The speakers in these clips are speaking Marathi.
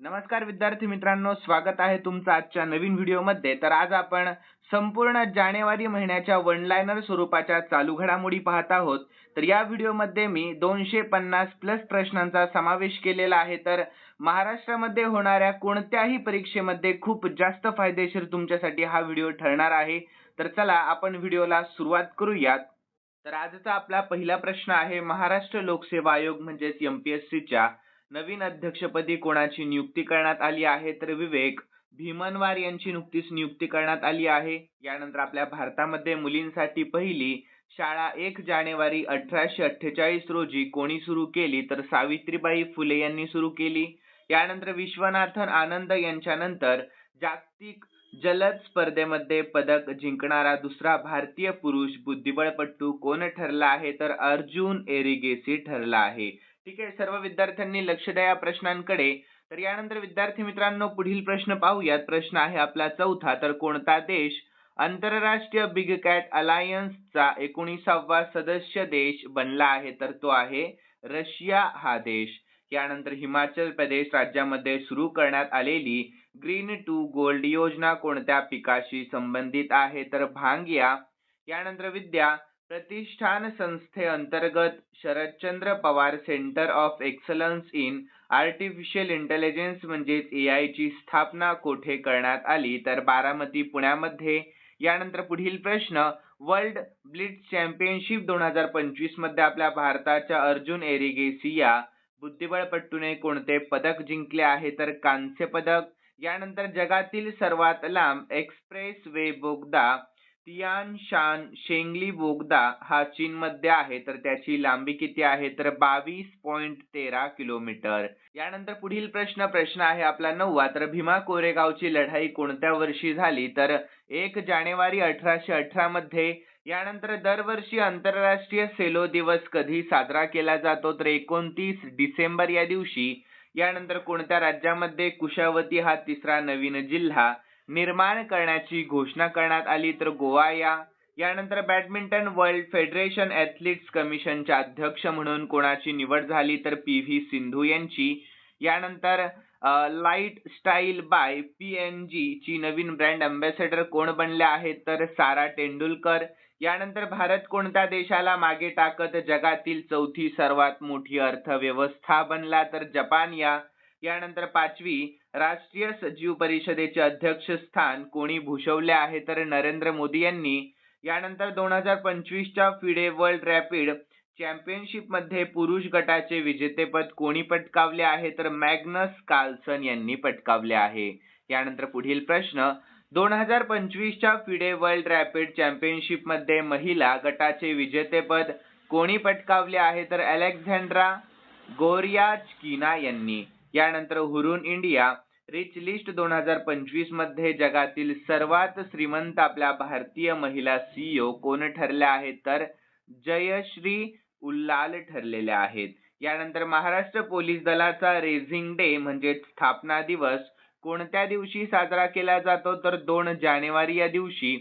नमस्कार विद्यार्थी मित्रांनो, स्वागत आहे तुमचं आजच्या नवीन व्हिडिओमध्ये. तर आज आपण संपूर्ण जानेवारी महिन्याच्या वन लाइनर स्वरूपाच्या चालू घडामोडी पाहत आहोत. तर या व्हिडिओमध्ये मी 250 प्लस प्रश्नांचा समावेश केलेला आहे. तर महाराष्ट्रामध्ये होणाऱ्या कोणत्याही परीक्षेमध्ये खूप जास्त फायदेशीर तुमच्यासाठी हा व्हिडिओ ठरणार आहे. तर चला आपण व्हिडिओला सुरुवात करूयात. तर आजचा आपला पहिला प्रश्न आहे, महाराष्ट्र लोकसेवा आयोग म्हणजेच MPSCच्या नवीन अध्यक्षपदी कोणाची नियुक्ती करण्यात आली आहे? तर विवेक भीमनवार यांची नुकतीच नियुक्ती करण्यात आली आहे. यानंतर आपल्या भारतामध्ये मुलींसाठी पहिली शाळा 1 जानेवारी 1848 रोजी कोणी सुरू केली? तर सावित्रीबाई फुले यांनी सुरू केली. यानंतर विश्वनाथन आनंद यांच्यानंतर जागतिक जलद स्पर्धेमध्ये पदक जिंकणारा दुसरा भारतीय पुरुष बुद्धिबळपटू कोण ठरला आहे? तर अर्जुन एरिगेसी ठरला आहे. ठीक आहे, सर्व विद्यार्थ्यांनी लक्ष द्या या प्रश्नांकडे. तर यानंतर विद्यार्थी मित्रांनो, पुढील प्रश्न पाहूयात. प्रश्न आहे आपला चौथा. तर कोणता देश आंतरराष्ट्रीय बिग कॅट अलायन्सचा 19वा सदस्य देश बनला आहे? तर तो आहे रशिया हा देश. यानंतर हिमाचल प्रदेश राज्यामध्ये सुरू करण्यात आलेली ग्रीन टू गोल्ड योजना कोणत्या पिकाशी संबंधित आहे? तर भांगिया. यानंतर विद्या प्रतिष्ठान संस्थेअंतर्गत Sharadchandra Pawar centre of excellence in artificial intelligence म्हणजेच AI ची स्थापना कोठे करण्यात आली? तर बारामती पुण्यामध्ये. यानंतर पुढील प्रश्न, वर्ल्ड ब्लिट्झ चॅम्पियनशिप 2025 मध्ये आपल्या भारताच्या अर्जुन एरिगेसी या बुद्धिबळपटूने कोणते पदक जिंकले आहे? तर कांस्य पदक. यानंतर जगातील सर्वात लांब एक्सप्रेस वे बोगदा तियान शान शेंगली बोगदा हा चीनमध्ये आहे. तर त्याची लांबी किती आहे? तर 22.13 किलोमीटर. यानंतर पुढील प्रश्न आहे आपला 9वा. तर भीमा कोरेगावची लढाई कोणत्या वर्षी झाली? तर 1 जानेवारी 1818 मध्ये. यानंतर दरवर्षी आंतरराष्ट्रीय सेलो दिवस कधी साजरा केला जातो? तर 29 डिसेंबर या दिवशी. यानंतर कोणत्या राज्यामध्ये कुशावती हा तिसरा नवीन जिल्हा निर्माण करण्याची घोषणा करण्यात आली? तर गोवा या. यानंतर बॅडमिंटन वर्ल्ड फेडरेशन ॲथलीट्स कमिशनच्या अध्यक्ष म्हणून कोणाची निवड झाली? तर PV सिंधू यांची. यानंतर लाईट स्टाईल बाय PNG ची नवीन ब्रँड अँबॅसेडर कोण बनले आहेत? तर सारा तेंडुलकर. यानंतर भारत कोणत्या देशाला मागे टाकत जगातील चौथी सर्वात मोठी अर्थव्यवस्था बनला? तर जपान या. यानंतर पाचवी, राष्ट्रीय सचिव परिषदेचे अध्यक्षस्थान कोणी भूषवले आहे? तर नरेंद्र मोदी यांनी. यानंतर 2025च्या फिडे वर्ल्ड रॅपिड चॅम्पियनशिप मध्ये पुरुष गटाचे विजेतेपद कोणी पटकावले आहे? तर मॅग्नस कार्लसन यांनी पटकावले आहे. यानंतर पुढील प्रश्न, 2025च्या फिडे वर्ल्ड रॅपिड चॅम्पियनशिप मध्ये महिला गटाचे विजेतेपद कोणी पटकावले आहे? तर अलेक्झांड्रा गोरियाचकिना यांनी. यानंतर हुरून इंडिया रिच लिस्ट 2025 मध्ये जगातील सर्वात श्रीमंत आपल्या भारतीय महिला CEO कोण ठरल्या आहेत? तर जयश्री उल्लाल ठरलेल्या आहेत. यानंतर महाराष्ट्र पोलीस दलाचा रेझिंग डे म्हणजे स्थापना दिवस कोणत्या दिवशी साजरा केला जातो? तर 2 जानेवारी या दिवशी.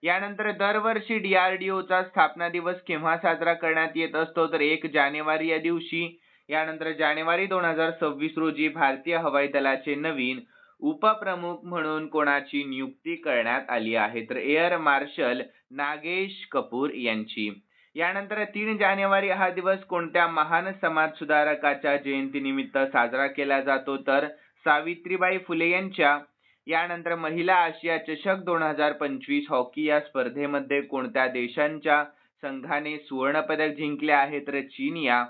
यानंतर दरवर्षी DRDOचा स्थापना दिवस केव्हा साजरा करण्यात येत असतो? तर 1 जानेवारी या दिवशी. यानंतर जानेवारी 2026 रोजी भारतीय हवाई दलाचे नवीन उपप्रमुख म्हणून कोणाची नियुक्ती करण्यात आली आहे? तर एअर मार्शल नागेश कपूर यांची. यानंतर 3 जानेवारी हा दिवस कोणत्या महान समाज सुधारकाच्या जयंतीनिमित्त साजरा केला जातो? तर सावित्रीबाई फुले यांच्या. यानंतर महिला आशिया चषक 2025 हॉकी या स्पर्धेमध्ये कोणत्या देशांच्या संघाने सुवर्ण पदक जिंकले आहे? तर चीन या.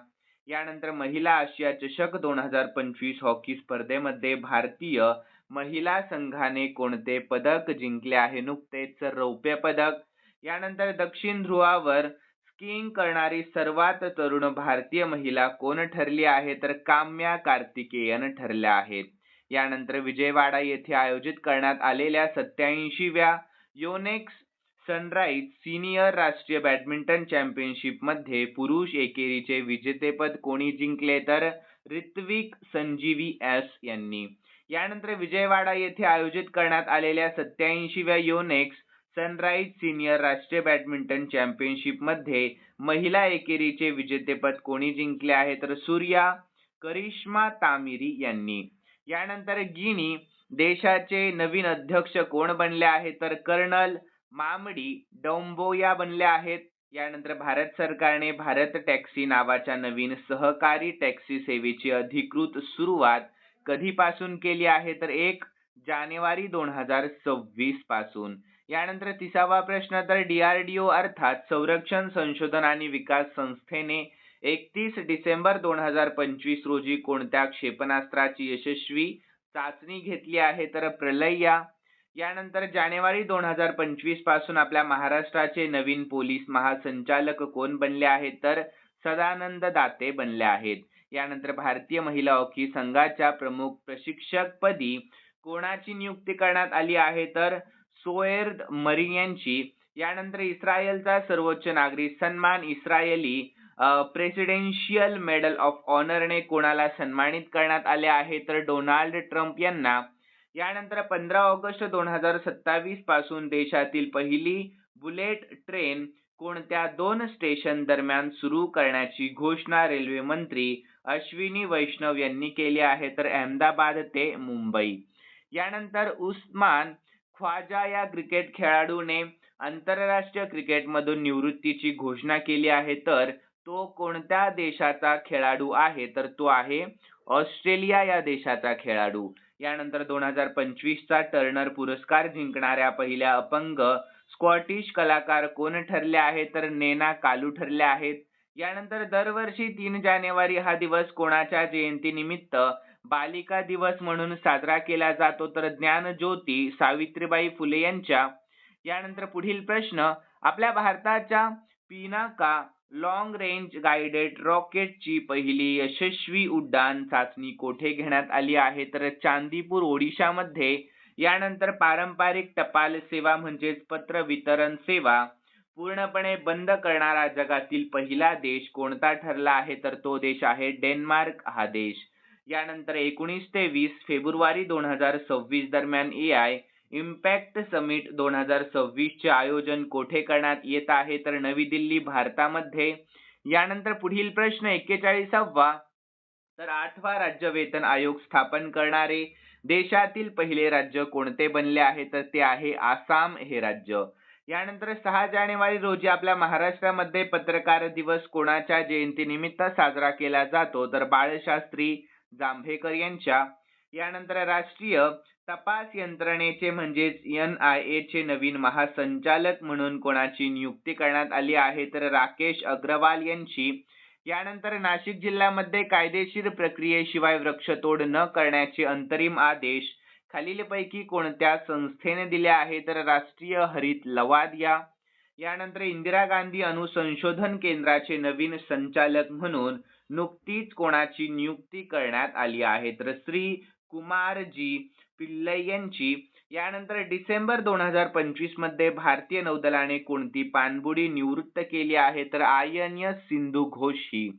यानंतर महिला आशिया चषक 2025 हॉकी स्पर्धेमध्ये भारतीय महिला संघाने कोणते पदक जिंकले आहे? नुकतेच रौप्य पदक. यानंतर दक्षिण ध्रुवावर स्कीइंग करणारी सर्वात तरुण भारतीय महिला कोण ठरली आहे? तर काम्या कार्तिकेयन ठरल्या आहेत. यानंतर विजयवाडा येथे आयोजित करण्यात आलेल्या 87व्या योनेक्स सनराइज सिनियर राष्ट्रीय बॅडमिंटन चॅम्पियनशिप मध्ये पुरुष एकेरीचे विजेतेपद कोणी जिंकले? तर ऋत्विक संजीवी S यांनी. यानंतर विजयवाडा येथे आयोजित करण्यात आलेल्या 87व्या योनेक्स सनराइज सिनियर राष्ट्रीय बॅडमिंटन चॅम्पियनशिप मध्ये महिला एकेरीचे विजेतेपद कोणी जिंकले आहे? तर सूर्या करिश्मा तामिरी यांनी. यानंतर गिनी देशाचे नवीन अध्यक्ष कोण बनले आहेत तर कर्नल मामडी डोंबोया बनले आहेत. यानंतर भारत सरकारने भारत टॅक्सी नावाच्या नवीन सहकारी टॅक्सी सेवेची अधिकृत सुरुवात कधीपासून केली आहे तर 1 जानेवारी 2026 पासून. यानंतर 30वा प्रश्न तर DRDO अर्थात संरक्षण संशोधन आणि विकास संस्थेने 31 डिसेंबर 2025 रोजी कोणत्या क्षेपणास्त्राची यशस्वी चाचणी घेतली आहे तर प्रलया. यानंतर जानेवारी 2025 पासून आपल्या महाराष्ट्राचे नवीन पोलीस महासंचालक कोण बनले आहेत तर सदानंद दाते बनले आहेत. यानंतर भारतीय महिला हॉकी संघाच्या प्रमुख प्रशिक्षकपदी कोणाची नियुक्ती करण्यात आली आहे तर सोएर्द मरी यांची. यानंतर इस्रायलचा सर्वोच्च नागरी सन्मान इस्रायली प्रेसिडेन्शियल मेडल ऑफ ऑनरने कोणाला सन्मानित करण्यात आले आहे तर डोनाल्ड ट्रम्प यांना. यानंतर 15 ऑगस्ट 2027 पासून देशातील पहिली बुलेट ट्रेन कोणत्या 2 स्टेशन दरम्यान सुरू करण्याची घोषणा रेल्वे मंत्री अश्विनी वैष्णव यांनी केली आहे तर अहमदाबाद ते मुंबई. यानंतर उस्मान ख्वाजा या क्रिकेट खेळाडूने आंतरराष्ट्रीय क्रिकेटमधून निवृत्तीची घोषणा केली आहे तर तो कोणत्या देशाचा खेळाडू आहे तर तो आहे ऑस्ट्रेलिया या देशाचा खेळाडू. यानंतर 2025 चा टर्नर पुरस्कार जिंकणाऱ्या पहिल्या अपंग स्कॉटिश कलाकार कोण ठरले आहेत तर नेना कालू ठरले आहेत. यानंतर दरवर्षी 3 जानेवारी हा दिवस कोणाच्या जयंतीनिमित्त बालिका दिवस म्हणून साजरा केला जातो तर ज्ञानज्योती सावित्रीबाई फुले यांच्या. यानंतर पुढील प्रश्न आपल्या भारताच्या पिनाका लॉंग रेंज गाइडेड रॉकेटची पहिली यशस्वी उड्डाण चाचणी कोठे घेण्यात आली आहे तर चांदीपूर ओडिशामध्ये. यानंतर पारंपरिक टपाल सेवा म्हणजेच पत्र वितरण सेवा पूर्णपणे बंद करणारा जगातील पहिला देश कोणता ठरला आहे तर तो देश आहे डेन्मार्क हा देश. यानंतर 19 ते 20 फेब्रुवारी 2026 दरम्यान AI इम्पॅक्ट समिट 2026 चे आयोजन कोठे करण्यात येत आहे तर नवी दिल्ली भारतामध्ये. यानंतर पुढील प्रश्न 41वा तर 8वा राज्य वेतन आयोग स्थापन करणारे देशातील पहिले राज्य कोणते बनले आहे तर ते आहे आसाम हे राज्य. यानंतर 6 जानेवारी रोजी आपल्या महाराष्ट्रामध्ये पत्रकार दिवस कोणाच्या जयंतीनिमित्त साजरा केला जातो तर बाळशास्त्री जांभेकर यांच्या. यानंतर राष्ट्रीय तपास यंत्रणेचे म्हणजेच NIA चे नवीन महासंचालक म्हणून कोणाची नियुक्ती करण्यात आली आहे तर राकेश अग्रवाल यांची. यानंतर नाशिक जिल्ह्यामध्ये कायदेशीर प्रक्रियेशिवाय वृक्षतोड न करण्याचे अंतरिम आदेश खालीलपैकी कोणत्या संस्थेने दिले आहे तर राष्ट्रीय हरित लवाद या. यानंतर इंदिरा गांधी अणुसंशोधन केंद्राचे नवीन संचालक म्हणून नुकतीच कोणाची नियुक्ती करण्यात आली आहे तर श्री कुमारजी पिल्लई यांची. यानंतर डिसेंबर 2025 मध्ये भारतीय नौदलाने कोणती पाणबुडी निवृत्त केली आहे तर INS सिंधू घोष ही.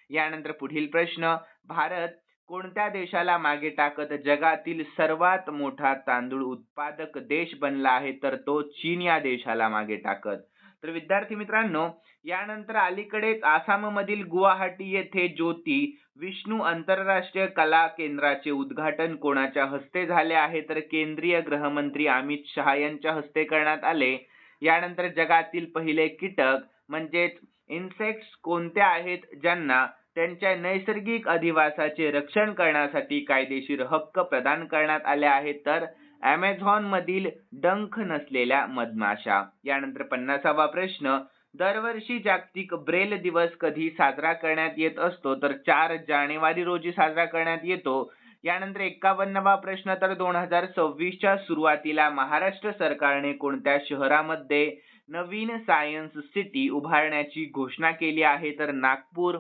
यानंतर पुढील प्रश्न भारत कोणत्या देशाला मागे टाकत जगातील सर्वात मोठा तांदूळ उत्पादक देश बनला आहे तर तो चीन या देशाला मागे टाकत. तर विद्यार्थी मित्रांनो यानंतर अलीकडेच आसाममधील गुवाहाटी येथे ज्योती विष्णू आंतरराष्ट्रीय कला केंद्राचे उद्घाटन कोणाच्या हस्ते झाले आहे तर केंद्रीय गृहमंत्री अमित शहा यांच्या हस्ते करण्यात आले. यानंतर जगातील पहिले कीटक म्हणजेच इन्सेक्ट्स कोणते आहेत ज्यांना त्यांच्या नैसर्गिक अधिवासाचे रक्षण करण्यासाठी कायदेशीर हक्क प्रदान करण्यात आले आहेत तर अमेझॉन मधील डंख नसलेल्या मधमाशा. यानंतर 50वा प्रश्न दरवर्षी जागतिक ब्रेल दिवस कधी साजरा करण्यात येत असतो तर 4 जानेवारी रोजी साजरा करण्यात येतो. यानंतर 51वा प्रश्न तर 2026 च्या सुरुवातीला महाराष्ट्र सरकारने कोणत्या शहरामध्ये नवीन सायन्स सिटी उभारण्याची घोषणा केली आहे तर नागपूर.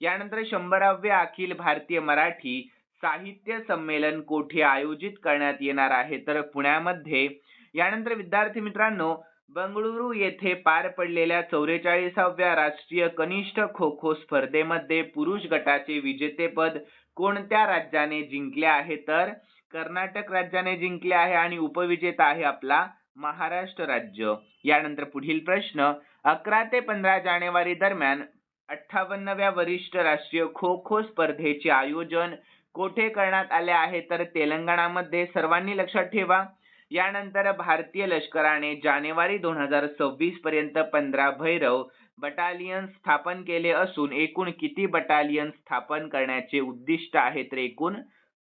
यानंतर 100वे अखिल भारतीय मराठी साहित्य संमेलन कोठे आयोजित करण्यात येणार आहे तर पुण्यामध्ये. यानंतर विद्यार्थी मित्रांनो बंगळुरू येथे पार पडलेल्या 44व्या राष्ट्रीय कनिष्ठ खो खो स्पर्धेमध्ये पुरुष गटाचे विजेतेपद कोणत्या राज्याने जिंकले आहे तर कर्नाटक राज्याने जिंकले आहे आणि उपविजेता आहे आपला महाराष्ट्र राज्य. यानंतर पुढील प्रश्न 11 ते 15 जानेवारी दरम्यान 58व्या वरिष्ठ राष्ट्रीय खो खो स्पर्धेचे आयोजन कोठे करण्यात आले आहे तर तेलंगणामध्ये, सर्वांनी लक्षात ठेवा. यानंतर भारतीय लष्कराने जानेवारी 2026 पर्यंत 15 भैरव बटालियन स्थापन केले असून एकूण किती बटालियन स्थापन करण्याचे उद्दिष्ट आहे तर एकूण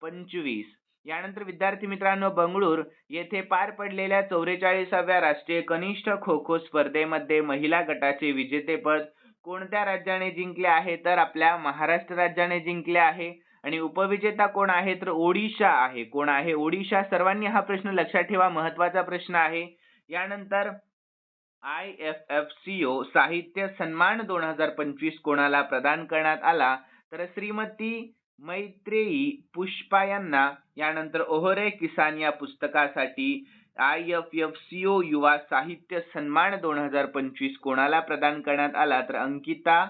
25. यानंतर विद्यार्थी मित्रांनो, बंगळूर येथे पार पडलेल्या 44व्या राष्ट्रीय कनिष्ठ खो खो स्पर्धेमध्ये महिला गटाचे विजेतेपद कोणत्या राज्याने जिंकले आहे तर आपल्या महाराष्ट्र राज्याने जिंकले आहे. आणि उपविजेता कोण आहे तर ओडिशा आहे. कोण आहे? ओडिशा. सर्वांनी हा प्रश्न लक्षात ठेवा, महत्वाचा प्रश्न आहे. यानंतर IFFCO साहित्य सन्मान 2025 कोणाला प्रदान करण्यात आला तर श्रीमती मैत्रेयी पुष्पा यांना. यानंतर ओहरे किसान या पुस्तकासाठी IFFCO युवा साहित्य सन्मान 2025 कोणाला प्रदान करण्यात आला तर अंकिता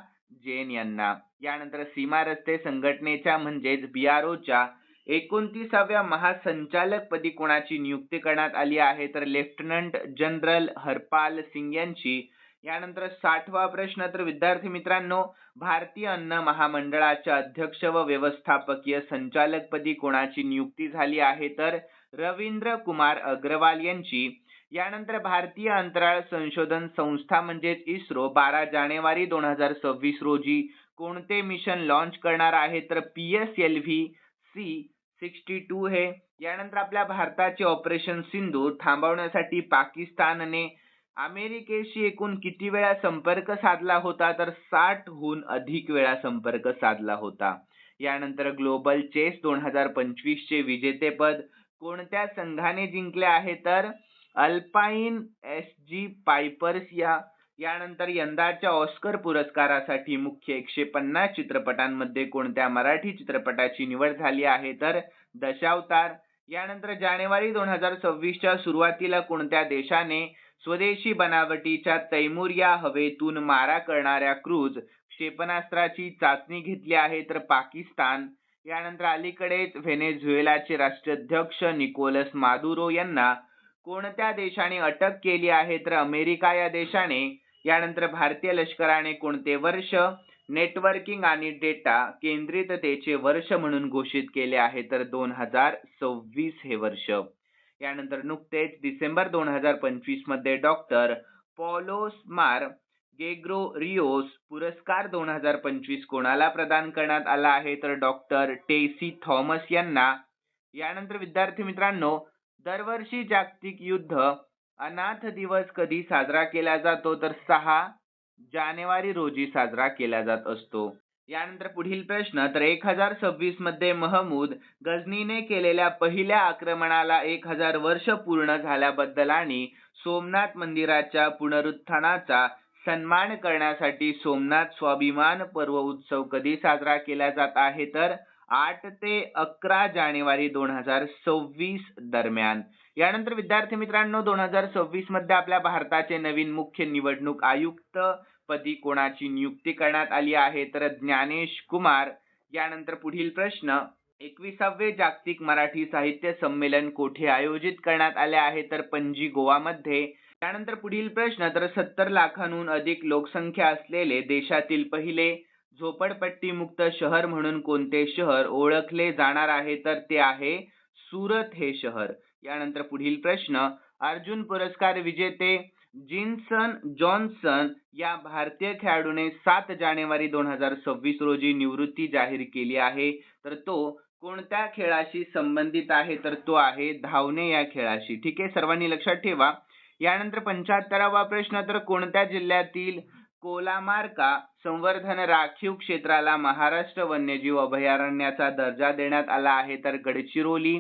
जैन यांना. यानंतर सीमा रस्ते संघटनेच्या म्हणजेच BROच्या 29व्या महासंचालकपदी कोणाची नियुक्ती करण्यात आली आहे तर लेफ्टनंट जनरल हरपाल सिंग यांची. यानंतर 60वा प्रश्न तर विद्यार्थी मित्रांनो, भारतीय अन्न महामंडळाच्या अध्यक्ष व व्यवस्थापकीय संचालकपदी कोणाची नियुक्ती झाली आहे तर रवींद्र कुमार अग्रवाल यांची. यानंतर भारतीय अंतराळ संशोधन संस्था म्हणजेच इस्रो 12 जानेवारी 2026 रोजी कोणते मिशन लॉन्च करणार आहे तर PSLV C62 हे. यानंतर आपल्या भारताचे ऑपरेशन सिंधूर थांबवण्यासाठी पाकिस्तानने अमेरिकेशी एकूण किती वेळा संपर्क साधला होता तर 60हून अधिक वेळा संपर्क साधला होता. यानंतर ग्लोबल चेस 2025 चे विजेतेपद कोणत्या संघाने जिंकले आहे तर अल्पाईन SG पायपर्स या. यानंतर यंदाच्या ऑस्कर पुरस्कारासाठी मुख्य 150 चित्रपटांमध्ये कोणत्या मराठी चित्रपटाची निवड झाली आहे तर दशावतार. यानंतर जानेवारी 2026 च्या सुरुवातीला कोणत्या देशाने स्वदेशी बनावटीच्या तैमूर या हवेतून मारा करणाऱ्या क्रूझ क्षेपणास्त्राची चाचणी घेतली आहे तर पाकिस्तान. यानंतर अलीकडेच व्हेनेझुएलाचे राष्ट्राध्यक्ष निकोलस मादुरो यांना कोणत्या देशाने अटक केली आहे तर अमेरिका या देशाने. यानंतर भारतीय लष्कराने कोणते वर्ष नेटवर्किंग आणि डेटा केंद्रिततेचे वर्ष म्हणून घोषित केले आहे तर 2026 हे वर्ष. यानंतर नुकतेच डिसेंबर 2025 मध्ये डॉक्टर पॉलोस्मार गेग्रोरियोस पुरस्कार 2025 कोणाला प्रदान करण्यात आला आहे तर डॉक्टर टेसी थॉमस यांना. यानंतर विद्यार्थी मित्रांनो, दरवर्षी जागतिक युद्ध अनाथ दिवस कधी साजरा केला जातो तर 6 जानेवारी रोजी साजरा केला जात असतो. यानंतर पुढील प्रश्न तर 1026 मध्ये महमूद गझनीने केलेल्या पहिल्या आक्रमणाला 1000 वर्ष पूर्ण झाल्याबद्दल आणि सोमनाथ मंदिराच्या पुनरुत्थानाचा सन्मान करण्यासाठी सोमनाथ स्वाभिमान पर्व उत्सव कधी साजरा केला जात आहे तर 8 ते 11 जानेवारी 2026 दरम्यान. यानंतर विद्यार्थी मित्रांनो, 2026 मध्ये आपल्या भारताचे नवीन मुख्य निवडणूक आयुक्त पदी कोणाची नियुक्ती करण्यात आली आहे तर ज्ञानेश कुमार. यानंतर पुढील प्रश्न, 21वे जागतिक मराठी साहित्य संमेलन कोठे आयोजित करण्यात आले आहे तर पणजी गोवामध्ये. त्यानंतर पुढील प्रश्न तर 70 लाखांहून अधिक लोकसंख्या असलेले देशातील पहिले झोपडपट्टी मुक्त शहर म्हणून कोणते शहर ओळखले जाणार आहे तर ते आहे सुरत हे शहर. यानंतर पुढील प्रश्न, अर्जुन पुरस्कार विजेते जिनसन जॉन्सन या भारतीय खेळाडूने 7 जानेवारी 2026 रोजी निवृत्ती जाहीर केली आहे तर तो कोणत्या खेळाशी संबंधित आहे तर तो आहे धावणे या खेळाशी. ठीक आहे, सर्वांनी लक्षात ठेवा. यानंतर 75वा प्रश्न तर कोणत्या जिल्ह्यातील कोलामार्का संवर्धन राखीव क्षेत्राला महाराष्ट्र वन्यजीव अभयारण्याचा दर्जा देण्यात आला आहे तर गडचिरोली.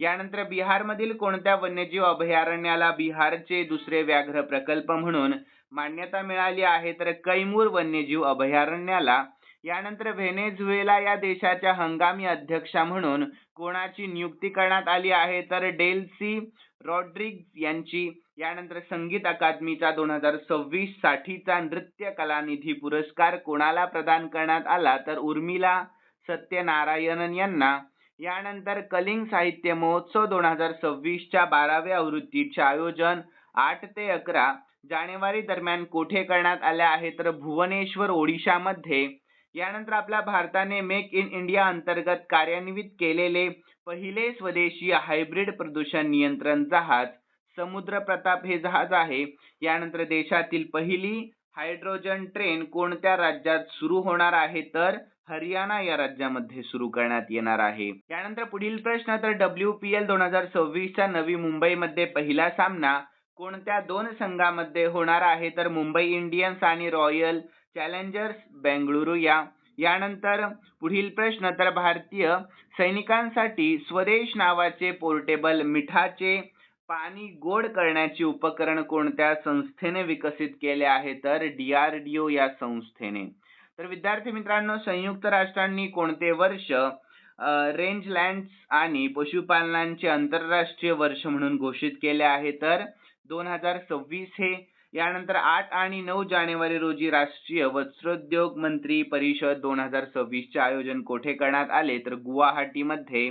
यानंतर बिहारमधील कोणत्या वन्यजीव अभयारण्याला बिहारचे दुसरे व्याघ्र प्रकल्प म्हणून मान्यता मिळाली आहे तर कैमूर वन्यजीव अभयारण्याला. यानंतर व्हेनेझुएला या देशाच्या हंगामी अध्यक्षा म्हणून कोणाची नियुक्ती करण्यात आली आहे तर डेल्सी रॉड्रिग्ज यांची. यानंतर संगीत अकादमीचा 2026 साठीचा नृत्य कलानिधी पुरस्कार कोणाला प्रदान करण्यात आला तर उर्मिला सत्यनारायणन यांना. यानंतर कलिंग साहित्य महोत्सव 2026 च्या 12व्या आवृत्तीचे आयोजन 8 ते 11 जानेवारी दरम्यान कोठे करण्यात आले आहे तर भुवनेश्वर ओडिशामध्ये. यानंतर आपल्या भारताने मेक इन इंडिया अंतर्गत कार्यान्वित केलेले पहिले स्वदेशी हायब्रिड प्रदूषण नियंत्रण जहाज समुद्र प्रताप हे जहाज आहे. यानंतर देशातील पहिली हायड्रोजन ट्रेन कोणत्या राज्यात सुरू होणार आहे तर हरियाणा या राज्यामध्ये सुरू करण्यात येणार आहे. यानंतर पुढील प्रश्न तर WPL 2026 च्या नवी मुंबईमध्ये पहिला सामना कोणत्या दोन संघामध्ये होणार आहे तर मुंबई इंडियन्स आणि रॉयल चॅलेंजर्स बेंगळुरू या. यानंतर पुढील प्रश्न तर भारतीय सैनिकांसाठी स्वदेश नावाचे पोर्टेबल मिठाचे पाणी गोड करण्याचे उपकरण कोणत्या संस्थेने विकसित केले आहे तर DRDO या संस्थेने. तर विद्यार्थी मित्रांनो, संयुक्त राष्ट्रांनी कोणते वर्ष रेंजलँड्स आणि पशुपालनांचे आंतरराष्ट्रीय वर्ष म्हणून घोषित केले आहे तर 2026 हे. यानंतर 8 आणि 9 जानेवारी रोजी राष्ट्रीय वस्त्रोद्योग मंत्री परिषद 2026 चे आयोजन कोठे करण्यात आले तर गुवाहाटीमध्ये.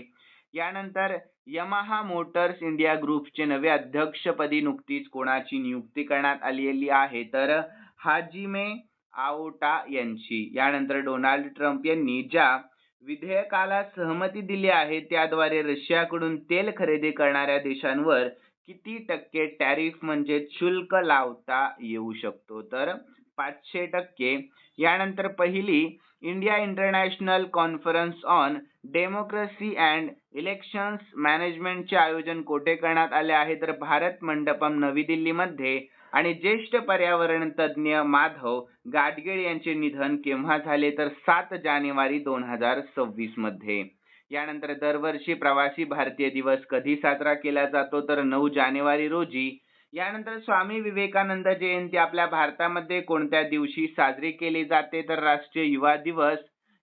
यानंतर यमाहा मोटर्स इंडिया ग्रुपचे नवे अध्यक्षपदी नुकतीच कोणाची नियुक्ती करण्यात आलेली आहे तर हाजिमे आओटा यांची. यानंतर डोनाल्ड ट्रम्प यांनी ज्या विधेयकाला सहमती दिली आहे त्याद्वारे रशियाकडून तेल खरेदी करणाऱ्या देशांवर किती टक्के टॅरिफ म्हणजे शुल्क लावता येऊ शकतो तर 500%. यानंतर पहिली India international conference on democracy and elections मॅनेजमेंटचे आयोजन कोठे करण्यात आले आहे तर भारत मंडपम नवी दिल्लीमध्ये. आणि ज्येष्ठ पर्यावरण तज्ञ माधव गाडगीळ यांचे निधन केव्हा झाले तर 7 जानेवारी 2026 मध्ये. यानंतर दरवर्षी प्रवासी भारतीय दिवस कधी साजरा केला जातो तर 9 जानेवारी रोजी. यानंतर स्वामी विवेकानंद जयंती आपल्या भारतामध्ये कोणत्या दिवशी साजरी केली जाते तर राष्ट्रीय युवा दिवस.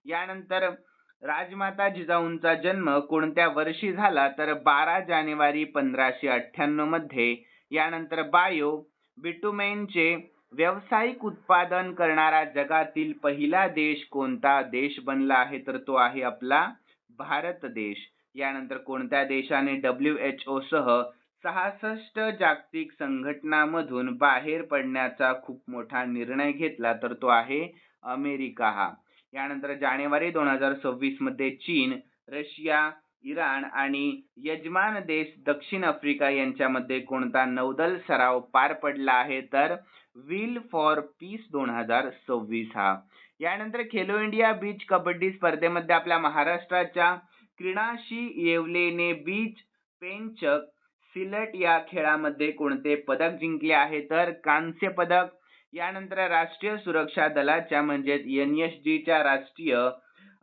यानंतर राजमाता जिजाऊंचा जन्म कोणत्या वर्षी झाला तर 12 जानेवारी 1598 मध्ये. यानंतर बायो बिटुमेनचे व्यावसायिक उत्पादन करणारा जगातील पहिला देश कोणता देश बनला आहे तर तो आहे आपला भारत देश. यानंतर कोणत्या देशाने WHO सह 66 जागतिक संघटनांमधून बाहेर पडण्याचा खूप मोठा निर्णय घेतला तर तो आहे अमेरिका हा. यानंतर जानेवारी 2026 मध्ये चीन, रशिया, इराण आणि यजमान देश दक्षिण आफ्रिका यांच्यामध्ये कोणता नौदल सराव पार पडला आहे तर व्हील फॉर पीस 2026 हा. यानंतर खेलो इंडिया बीच कबड्डी स्पर्धेमध्ये आपल्या महाराष्ट्राच्या क्रीडाशी येवलेने बीच पेंचक सिलट या खेळामध्ये कोणते पदक जिंकले आहे तर कांस्य पदक. यानंतर राष्ट्रीय सुरक्षा दलाच्या म्हणजे NSG च्या राष्ट्रीय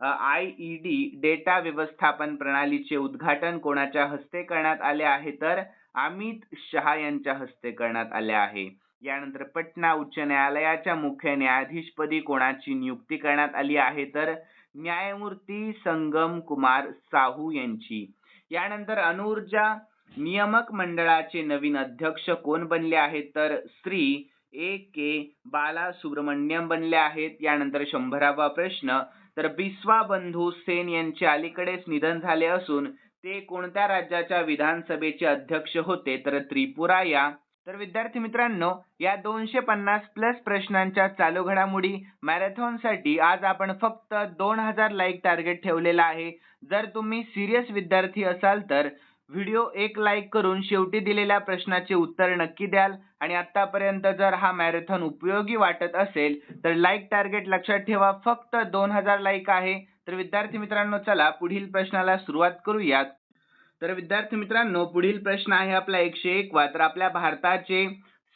IED डेटा व्यवस्थापन प्रणालीचे उद्घाटन कोणाच्या हस्ते करण्यात आले आहे तर अमित शहा यांच्या हस्ते करण्यात आले आहे. यानंतर पटना उच्च न्यायालयाच्या मुख्य न्यायाधीशपदी कोणाची नियुक्ती करण्यात आली आहे तर न्यायमूर्ती संगम कुमार साहू यांची. यानंतर अणुऊर्जा नियामक मंडळाचे नवीन अध्यक्ष कोण बनले आहेत तर श्री A.K. बालासुब्रमण्यम बनले आहेत. यानंतर 100वा प्रश्न तर बिस्वा बंधू सेन यांचे अलीकडेच निधन झाले असून ते कोणत्या राज्याच्या विधानसभेचे अध्यक्ष होते तर त्रिपुरा या. तर विद्यार्थी मित्रांनो, या 250 प्लस प्रश्नांच्या चालू घडामोडी मॅरेथॉनसाठी आज आपण फक्त 2000 लाईक टार्गेट ठेवलेला आहे. जर तुम्ही सिरियस विद्यार्थी असाल तर व्हिडिओ एक लाईक करून शेवटी दिलेल्या प्रश्नाचे उत्तर नक्की द्याल. आणि आतापर्यंत जर हा मॅरेथॉन उपयोगी वाटत असेल तर लाईक टार्गेट लक्षात ठेवा, फक्त 2000 लाईक आहे. तर विद्यार्थी मित्रांनो, चला पुढील प्रश्नाला सुरुवात करूयात. तर विद्यार्थी मित्रांनो, पुढील प्रश्न आहे आपला 101 वा. तर आपल्या भारताचे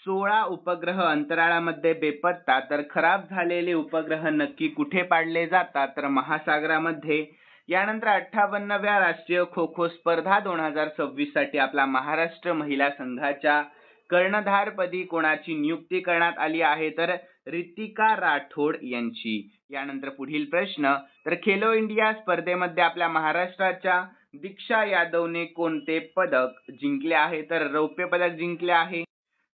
16 उपग्रह अंतराळामध्ये बेपत्ता. तर खराब झालेले उपग्रह नक्की कुठे पाडले जातात तर महासागरामध्ये. यानंतर 58व्या राष्ट्रीय खो खो स्पर्धा 2026 साठी आपला महाराष्ट्र महिला संघाच्या कर्णधारपदी कोणाची नियुक्ती करण्यात आली आहे तर रितिका राठोड यांची. यानंतर पुढील प्रश्न तर खेलो इंडिया स्पर्धेमध्ये आपल्या महाराष्ट्राच्या दीक्षा यादवने कोणते पदक जिंकले आहे तर रौप्य पदक जिंकले आहे.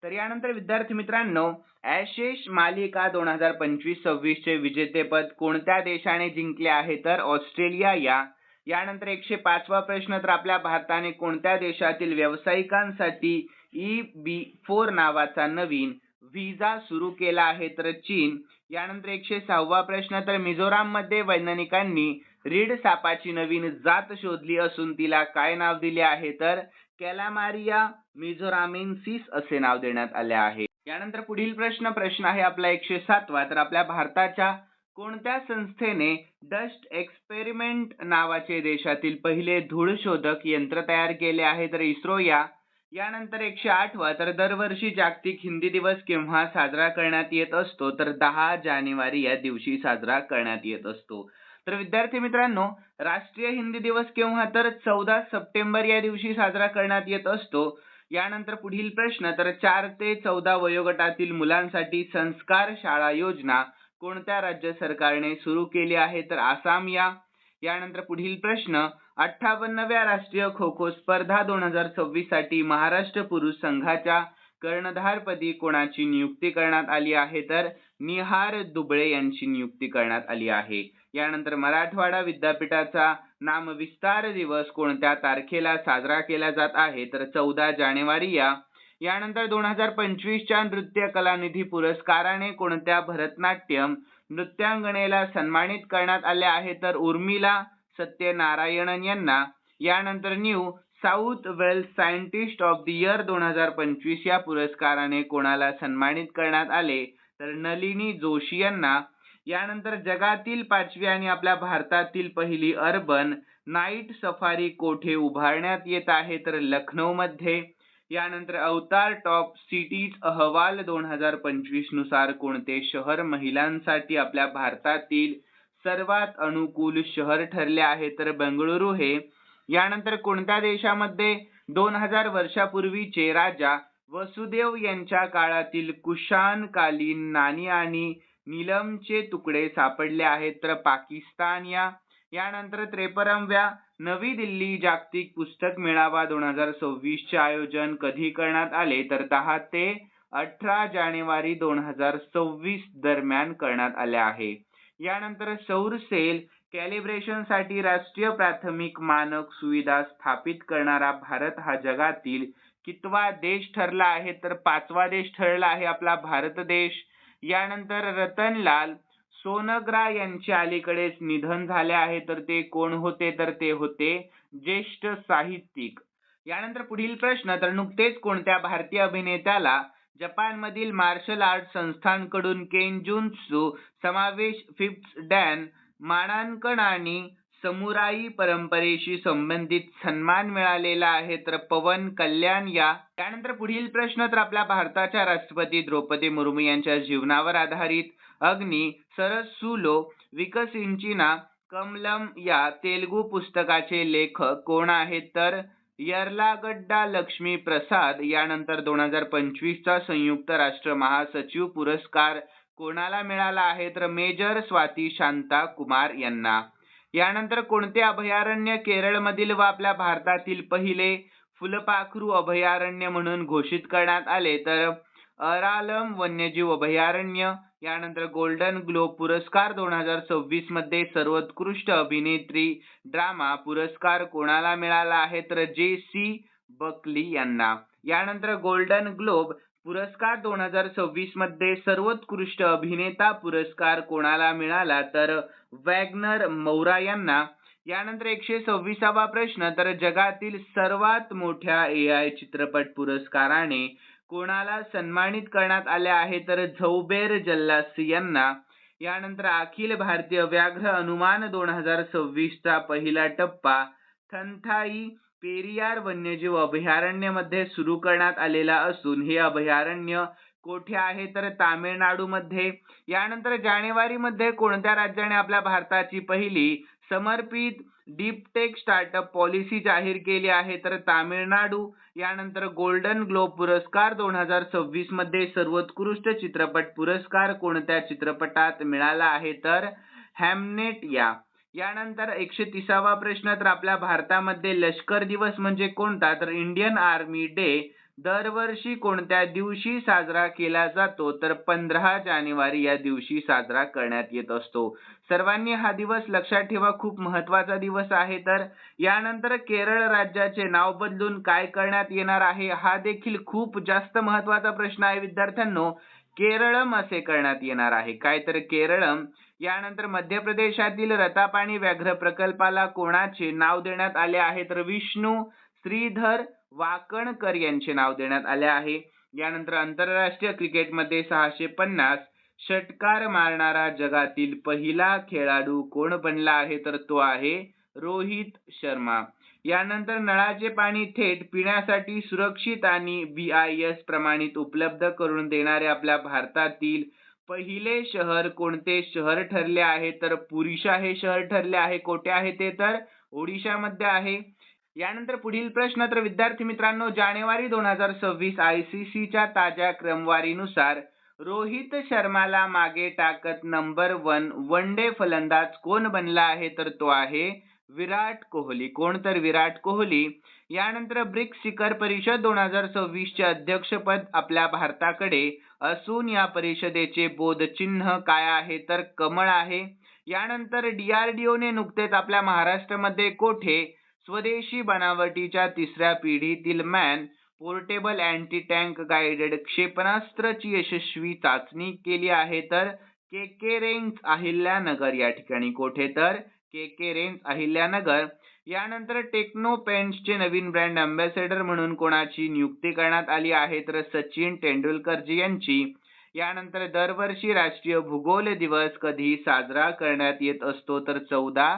तर यानंतर विद्यार्थी मित्रांनो, ॲशेस मालिका 2025-26 चे विजेतेपद कोणत्या देशाने जिंकले आहे तर ऑस्ट्रेलिया या. यानंतर 105वा प्रश्न तर आपल्या भारताने कोणत्या देशातील व्यावसायिकांसाठी EB4 नावाचा नवीन व्हिसा सुरू केला आहे तर चीन. यानंतर 106वा प्रश्न, तर मिझोराम मध्ये वैज्ञानिकांनी रीड सापाची नवीन जात शोधली असून तिला काय नाव दिले आहे तर कॅलामारिया मिझोरामेन्सिस असे नाव देण्यात आले आहे. यानंतर पुढील प्रश्न आहे आपला 107वा, तर आपल्या भारताच्या कोणत्या संस्थेने डस्ट एक्सपेरिमेंट नावाचे देशातील पहिले धूळ शोधक यंत्र तयार केले आहे तर इस्रो. यानंतर 108वा, तर दरवर्षी जागतिक हिंदी दिवस केव्हा साजरा करण्यात येत असतो तर 10 जानेवारी या दिवशी साजरा करण्यात येत असतो. तर विद्यार्थी मित्रांनो, राष्ट्रीय हिंदी दिवस केव्हा तर 14 सप्टेंबर या दिवशी साजरा करण्यात येत असतो. यानंतर पुढील प्रश्न, तर 4 ते 14 वयोगटातील मुलांसाठी संस्कार शाळा योजना कोणत्या राज्य सरकारने सुरू केली आहे तर आसाम. यानंतर पुढील प्रश्न, 58व्या राष्ट्रीय खो खो स्पर्धा 2026 साठी महाराष्ट्र पुरुष संघाच्या कर्णधारपदी कोणाची नियुक्ती करण्यात आली आहे तर निहार दुबळे यांची नियुक्ती करण्यात आली आहे. यानंतर मराठवाडा विद्यापीठाचा नामविस्तार दिवस कोणत्या तारखेला साजरा केला जात आहे तर 14 जानेवारी. यानंतर 2025च्या नृत्य कलानिधी पुरस्काराने कोणत्या भरतनाट्यम नृत्यांगनेला सन्मानित करण्यात आले आहे तर उर्मिला सत्यनारायणन यांना. यानंतर New South Wales scientist of the year 2025 या पुरस्काराने कोणाला सन्मानित करण्यात आले तर नलिनी जोशी यांना. यानंतर जगातील 5वी आणि आपल्या भारतातील पहिली अर्बन नाईट सफारी कोठे उभारण्यात येत आहे तर लखनौ मध्ये. यानंतर अवतार टॉप सिटीज अहवाल 2025 नुसार कोणते शहर महिलांसाठी आपल्या भारतातील सर्वात अनुकूल शहर ठरले आहे तर बेंगळुरू हे. यानंतर कोणत्या देशामध्ये 2000 वर्षापूर्वीचे राजा वसुदेव यांच्या काळातील कुशाण कालीन नाणी आणि नीलमचे तुकडे सापडले आहेत तर पाकिस्तान. यानंतर 53व्या नवी दिल्ली जागतिक पुस्तक मेळावा 2026 चे आयोजन कधी करण्यात आले तर 10 ते 18 जानेवारी 2026 दरम्यान करण्यात आले आहे. यानंतर सौर सेल कॅलिब्रेशन साठी राष्ट्रीय प्राथमिक मानक सुविधा स्थापित करणारा भारत हा जगातील कितवा देश ठरला आहे तर 5वा देश ठरला आहे आपला भारत देश. यानंतर रतनलाल सोनग्रा यांचे अलीकडेच निधन झाले आहे तर ते कोण होते तर ते होते ज्येष्ठ साहित्यिक. यानंतर पुढील प्रश्न, तर नुकतेच कोणत्या भारतीय अभिनेत्याला जपानमधील मार्शल आर्ट संस्थांकडून केनजुत्सु समावेश फिफ्थ डॅन मानांकन आणि समुराई परंपरेशी संबंधित सन्मान मिळालेला आहे तर पवन कल्याण. यानंतर पुढील प्रश्न, तर आपल्या भारताच्या राष्ट्रपती द्रौपदी मुर्मू यांच्या जीवनावर आधारित अग्नी सरसुलो विकसिंचिना कमलम या तेलुगू पुस्तकाचे लेखक कोण आहेत तर यर्लागड्डा लक्ष्मी प्रसाद. यानंतर 2025 चा संयुक्त राष्ट्र महासचिव पुरस्कार कोणाला मिळाला आहे तर मेजर स्वाती शांता कुमार यांना. यानंतर कोणते अभयारण्य केरळमधील व आपल्या भारतातील पहिले फुलपाखरू अभयारण्य म्हणून घोषित करण्यात आले तर अरालम वन्यजीव अभयारण्य. यानंतर गोल्डन ग्लोब पुरस्कार 2026 मध्ये सर्वोत्कृष्ट अभिनेत्री ड्रामा पुरस्कार कोणाला मिळाला आहे तर जे.सी. बकली यांना. यानंतर गोल्डन ग्लोब पुरस्कार 2026 मध्ये सर्वोत्कृष्ट अभिनेता पुरस्कार कोणाला मिळाला तर वॅग्नर मौरा यांना. यानंतर 126वा प्रश्न, तर जगातील सर्वात मोठ्या AI चित्रपट पुरस्काराने कोणाला सन्मानित करण्यात आले आहे तर झौबेर जल्लासी यांना. यानंतर अखिल भारतीय व्याघ्र अनुमान 2026 चा पहिला टप्पा थंथाई पेरियार वन्यजीव अभयारण्य मध्ये सुरू करण्यात आलेला असून हे अभयारण्य कोठे आहे तर तामिळनाडू मध्ये. यानंतर जानेवारी मध्ये कोणत्या राज्याने आपल्या भारताची पहिली समर्पित डीप टेक स्टार्टअप पॉलिसी जाहीर केली आहे तर तामिळनाडू. यानंतर गोल्डन ग्लोब पुरस्कार 2026 मध्ये सर्वोत्कृष्ट चित्रपट पुरस्कार कोणत्या चित्रपटात मिळाला आहे तर हॅमनेट. यानंतर 130वा प्रश्न, तर आपल्या भारतामध्ये लष्कर दिवस म्हणजे कोणता तर इंडियन आर्मी डे दरवर्षी कोणत्या दिवशी साजरा केला जातो तर 15 जानेवारी या दिवशी साजरा करण्यात येत असतो. सर्वांनी हा दिवस लक्षात ठेवा, खूप महत्त्वाचा दिवस आहे. तर यानंतर केरळ राज्याचे नाव बदलून काय करण्यात येणार आहे हा देखील खूप जास्त महत्त्वाचा प्रश्न आहे विद्यार्थ्यांनो. केरळम असे करण्यात येणार आहे. काय तर केरळम. यानंतर मध्य प्रदेशातील रतापाणी व्याघ्र प्रकल्पाला कोणाचे नाव देण्यात आले आहे तर विष्णू श्रीधर वाकणकर यांचे नाव देण्यात आले आहे. यानंतर आंतरराष्ट्रीय क्रिकेटमध्ये 650 षटकार मारणारा जगातील पहिला खेळाडू कोण बनला आहे तर तो आहे रोहित शर्मा. यानंतर नळाचे पाणी थेट पिण्यासाठी सुरक्षित आणि BIS प्रमाणित उपलब्ध करून देणारे आपल्या भारतातील पहिले शहर कोणते शहर ठरले आहे तर पुरीशा हे शहर ठरले आहे. कोठे आहे ते तर ओडिशामध्ये आहे. यानंतर पुढील प्रश्न तर विद्यार्थी मित्रांनो, जानेवारी 2026 ICCच्या ताज्या क्रमवारीनुसार रोहित शर्माला मागे टाकत नंबर 1 वन डे फलंदाज कोण बनला आहे तर तो आहे विराट कोहली. कोण तर विराट कोहली. यानंतर ब्रिक्स शिखर परिषद 2026 चे अध्यक्षपद आपल्या भारताकडे असून या परिषदेचे बोधचिन्ह काय आहे तर कमळ आहे. यानंतर DRDO ने नुकतेच आपल्या महाराष्ट्रामध्ये कोठे स्वदेशी बनावटीच्या 3ऱ्या पिढीतील man portable anti tank guided क्षेपणास्त्रची यशस्वी चाचणी केली आहे तर KK रेंज अहिल्यानगर या ठिकाणी. कोठे तर KK रेंज अहिल्यानगर. यानंतर टेक्नो पेंट्सचे नवीन ब्रँड अँबॅसेडर म्हणून कोणाची नियुक्ती करण्यात आली आहे तर सचिन तेंडुलकरजी यांची. यानंतर दरवर्षी राष्ट्रीय भूगोल दिवस कधी साजरा करण्यात येत असतो तर 14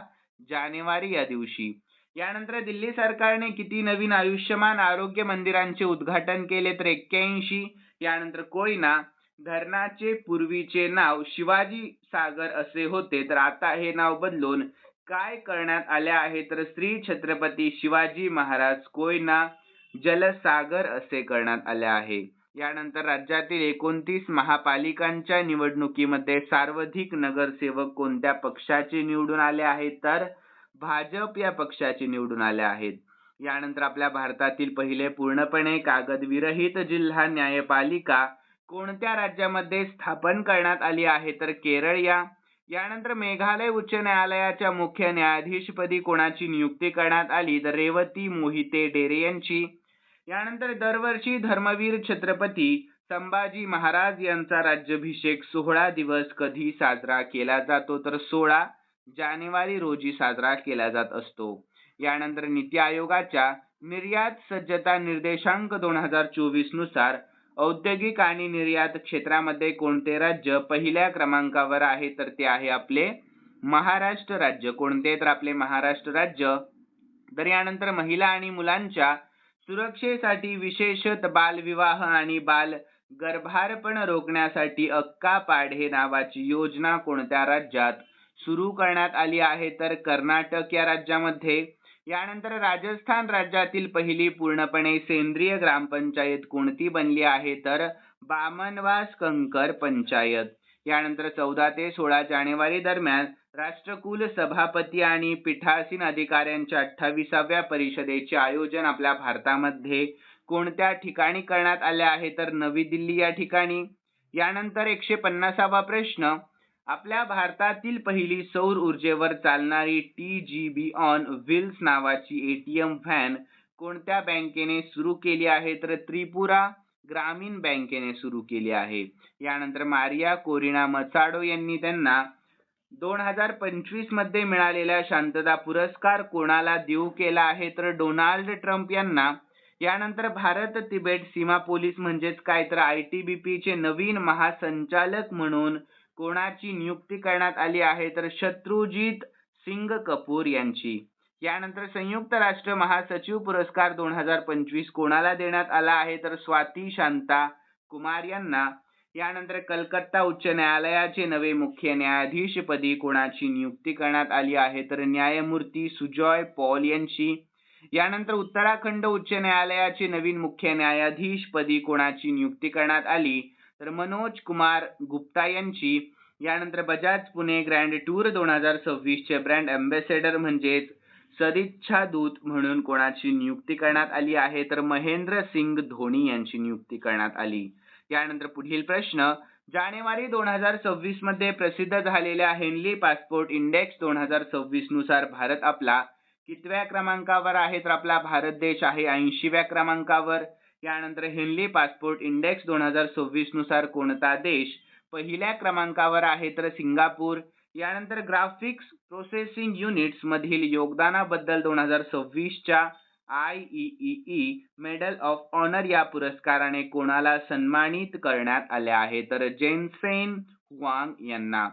जानेवारी या दिवशी. यानंतर दिल्ली सरकारने किती नवीन आयुष्यमान आरोग्य मंदिरांचे उद्घाटन केले तर 81. यानंतर कोयना धरणाचे पूर्वीचे नाव शिवाजी सागर असे होते तर आता हे नाव बदलून काय करण्यात आले आहे तर श्री छत्रपती शिवाजी महाराज कोयना जलसागर असे करण्यात आले आहे. यानंतर राज्यातील 29 महापालिकांच्या निवडणुकीमध्ये सर्वाधिक नगरसेवक कोणत्या पक्षाचे निवडून आले आहेत तर भाजप या पक्षाचे निवडून आले आहेत. यानंतर आपल्या भारतातील पहिले पूर्णपणे कागदविरहित जिल्हा न्यायपालिका कोणत्या राज्यामध्ये स्थापन करण्यात आली आहे तर केरळ या. यानंतर मेघालय उच्च न्यायालयाच्या मुख्य न्यायाधीशपदी कोणाची नियुक्ती करण्यात आली तर रेवती मोहिते डेरे यांची. यानंतर दरवर्षी धर्मवीर छत्रपती संभाजी महाराज यांचा राज्याभिषेक सोहळा दिवस कधी साजरा केला जातो तर 16 जानेवारी रोजी साजरा केला जात असतो. यानंतर नीती आयोगाच्या निर्यात सज्जता निर्देशांक 2024 नुसार औद्योगिक आणि निर्यात क्षेत्रामध्ये कोणते राज्य पहिल्या क्रमांकावर आहे तर ते आहे आपले महाराष्ट्र राज्य. कोणते तर आपले महाराष्ट्र राज्य. तर यानंतर महिला आणि मुलांच्या सुरक्षेसाठी विशेषत बालविवाह आणि बाल गर्भारपण रोखण्यासाठी अक्का पाढे नावाची योजना कोणत्या राज्यात सुरू करण्यात आली आहे तर कर्नाटक या राज्यामध्ये. यानंतर राजस्थान राज्यातील पहिली पूर्णपणे सेंद्रिय ग्रामपंचायत कोणती बनली आहे तर बामनवास कंकर पंचायत. यानंतर 14 ते 16 जानेवारी दरम्यान राष्ट्रकुल सभापती आणि पीठासीन अधिकाऱ्यांच्या 28व्या परिषदेचे आयोजन आपल्या भारतामध्ये कोणत्या ठिकाणी करण्यात आले आहे तर नवी दिल्ली या ठिकाणी. यानंतर 150वा प्रश्न, आपल्या भारतातील पहिली सौर ऊर्जेवर चालणारी TGV ऑन व्हील्स नावाची ATM व्हॅन कोणत्या बँकेने सुरू केली आहे तर त्रिपुरा ग्रामीण बँकेने सुरू केली आहे. यानंतर मारिया कोरिना मचाडो यांनी त्यांना 2025 मध्ये मिळालेला शांतता पुरस्कार कोणाला देऊ केला आहे तर डोनाल्ड ट्रम्प यांना. यानंतर भारत तिबेट सीमा पोलीस म्हणजेच काय तर ITBP चे नवीन महासंचालक म्हणून कोणाची नियुक्ती करण्यात आली आहे तर शत्रुजीत सिंग कपूर यांची. यानंतर संयुक्त राष्ट्र महासचिव पुरस्कार 2025 कोणाला देण्यात आला आहे तर स्वाती शांता कुमार यांना. यानंतर कलकत्ता उच्च न्यायालयाचे नवे मुख्य न्यायाधीश पदी कोणाची नियुक्ती करण्यात आली आहे तर न्यायमूर्ती सुजॉय पॉल यांची. यानंतर उत्तराखंड उच्च न्यायालयाचे नवीन मुख्य न्यायाधीश पदी कोणाची नियुक्ती करण्यात आली तर मनोज कुमार गुप्ता यांची. यानंतर बजाज पुणे ग्रँड टूर 2026 चे ब्रँड अँबॅसेडर म्हणजेच सदिच्छा दूत म्हणून कोणाची नियुक्ती करण्यात आली आहे तर महेंद्र सिंग धोनी यांची नियुक्ती करण्यात आली. यानंतर पुढील प्रश्न, जानेवारी 2026 मध्ये प्रसिद्ध झालेल्या हेनली पासपोर्ट इंडेक्स 2026 नुसार भारत आपला कितव्या क्रमांकावर आहे तर आपला भारत देश आहे 80व्या क्रमांकावर. यानंतर हेनली पासपोर्ट इंडेक्स 2026 नुसार कोणता देश पहिल्या क्रमांकावर आहे तर सिंगापूर. यानंतर ग्राफिक्स प्रोसेसिंग युनिट्स मधील योगदानाबद्दल 2026च्या IEEE मेडल ऑफ ऑनर या पुरस्काराने कोणाला सन्मानित करण्यात आले आहे तर जेन्सेन हुआंग यांना.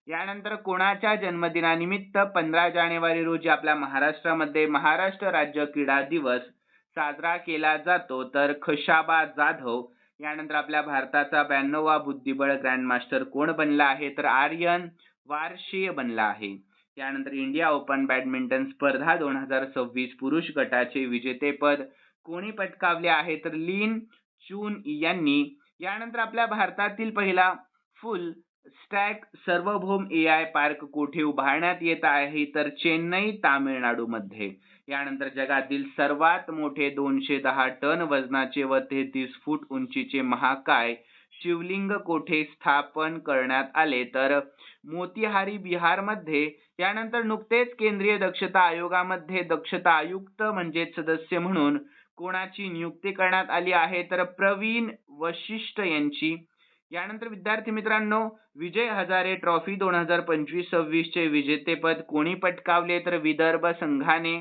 यानंतर कोणाच्या जन्मदिनानिमित्त 15 जानेवारी रोजी आपल्या महाराष्ट्रामध्ये महाराष्ट्र राज्य क्रीडा दिवस साजरा केला जातो तर खशाबा जाधव. यानंतर आपल्या भारताचा 92वा बुद्धिबळ ग्रँडमास्टर कोण बनला आहे तर आर्यन वारशे बनला आहे. यानंतर इंडिया ओपन बॅडमिंटन स्पर्धा 2026 पुरुष गटाचे विजेतेपद कोणी पटकावले आहे तर लिन चुन यांनी. यानंतर आपल्या भारतातील पहिला फुल स्टॅक सार्वभौम AI पार्क कोठे उभारण्यात येत आहे तर चेन्नई तामिळनाडूमध्ये. यानंतर जगातील सर्वात मोठे 210 टन वजनाचे व 33 फूट उंचीचे महाकाय शिवलिंग कोठे स्थापन करण्यात आले तर मोतीहारी बिहारमध्ये. यानंतर नुकतेच केंद्रीय दक्षता आयोगामध्ये दक्षता आयुक्त म्हणजे सदस्य म्हणून कोणाची नियुक्ती करण्यात आली आहे तर प्रवीण वशिष्ठ यांची. यानंतर विद्यार्थी मित्रांनो, विजय हजारे ट्रॉफी 2025-26 चे विजेतेपद कोणी पटकावले तर विदर्भ संघाने.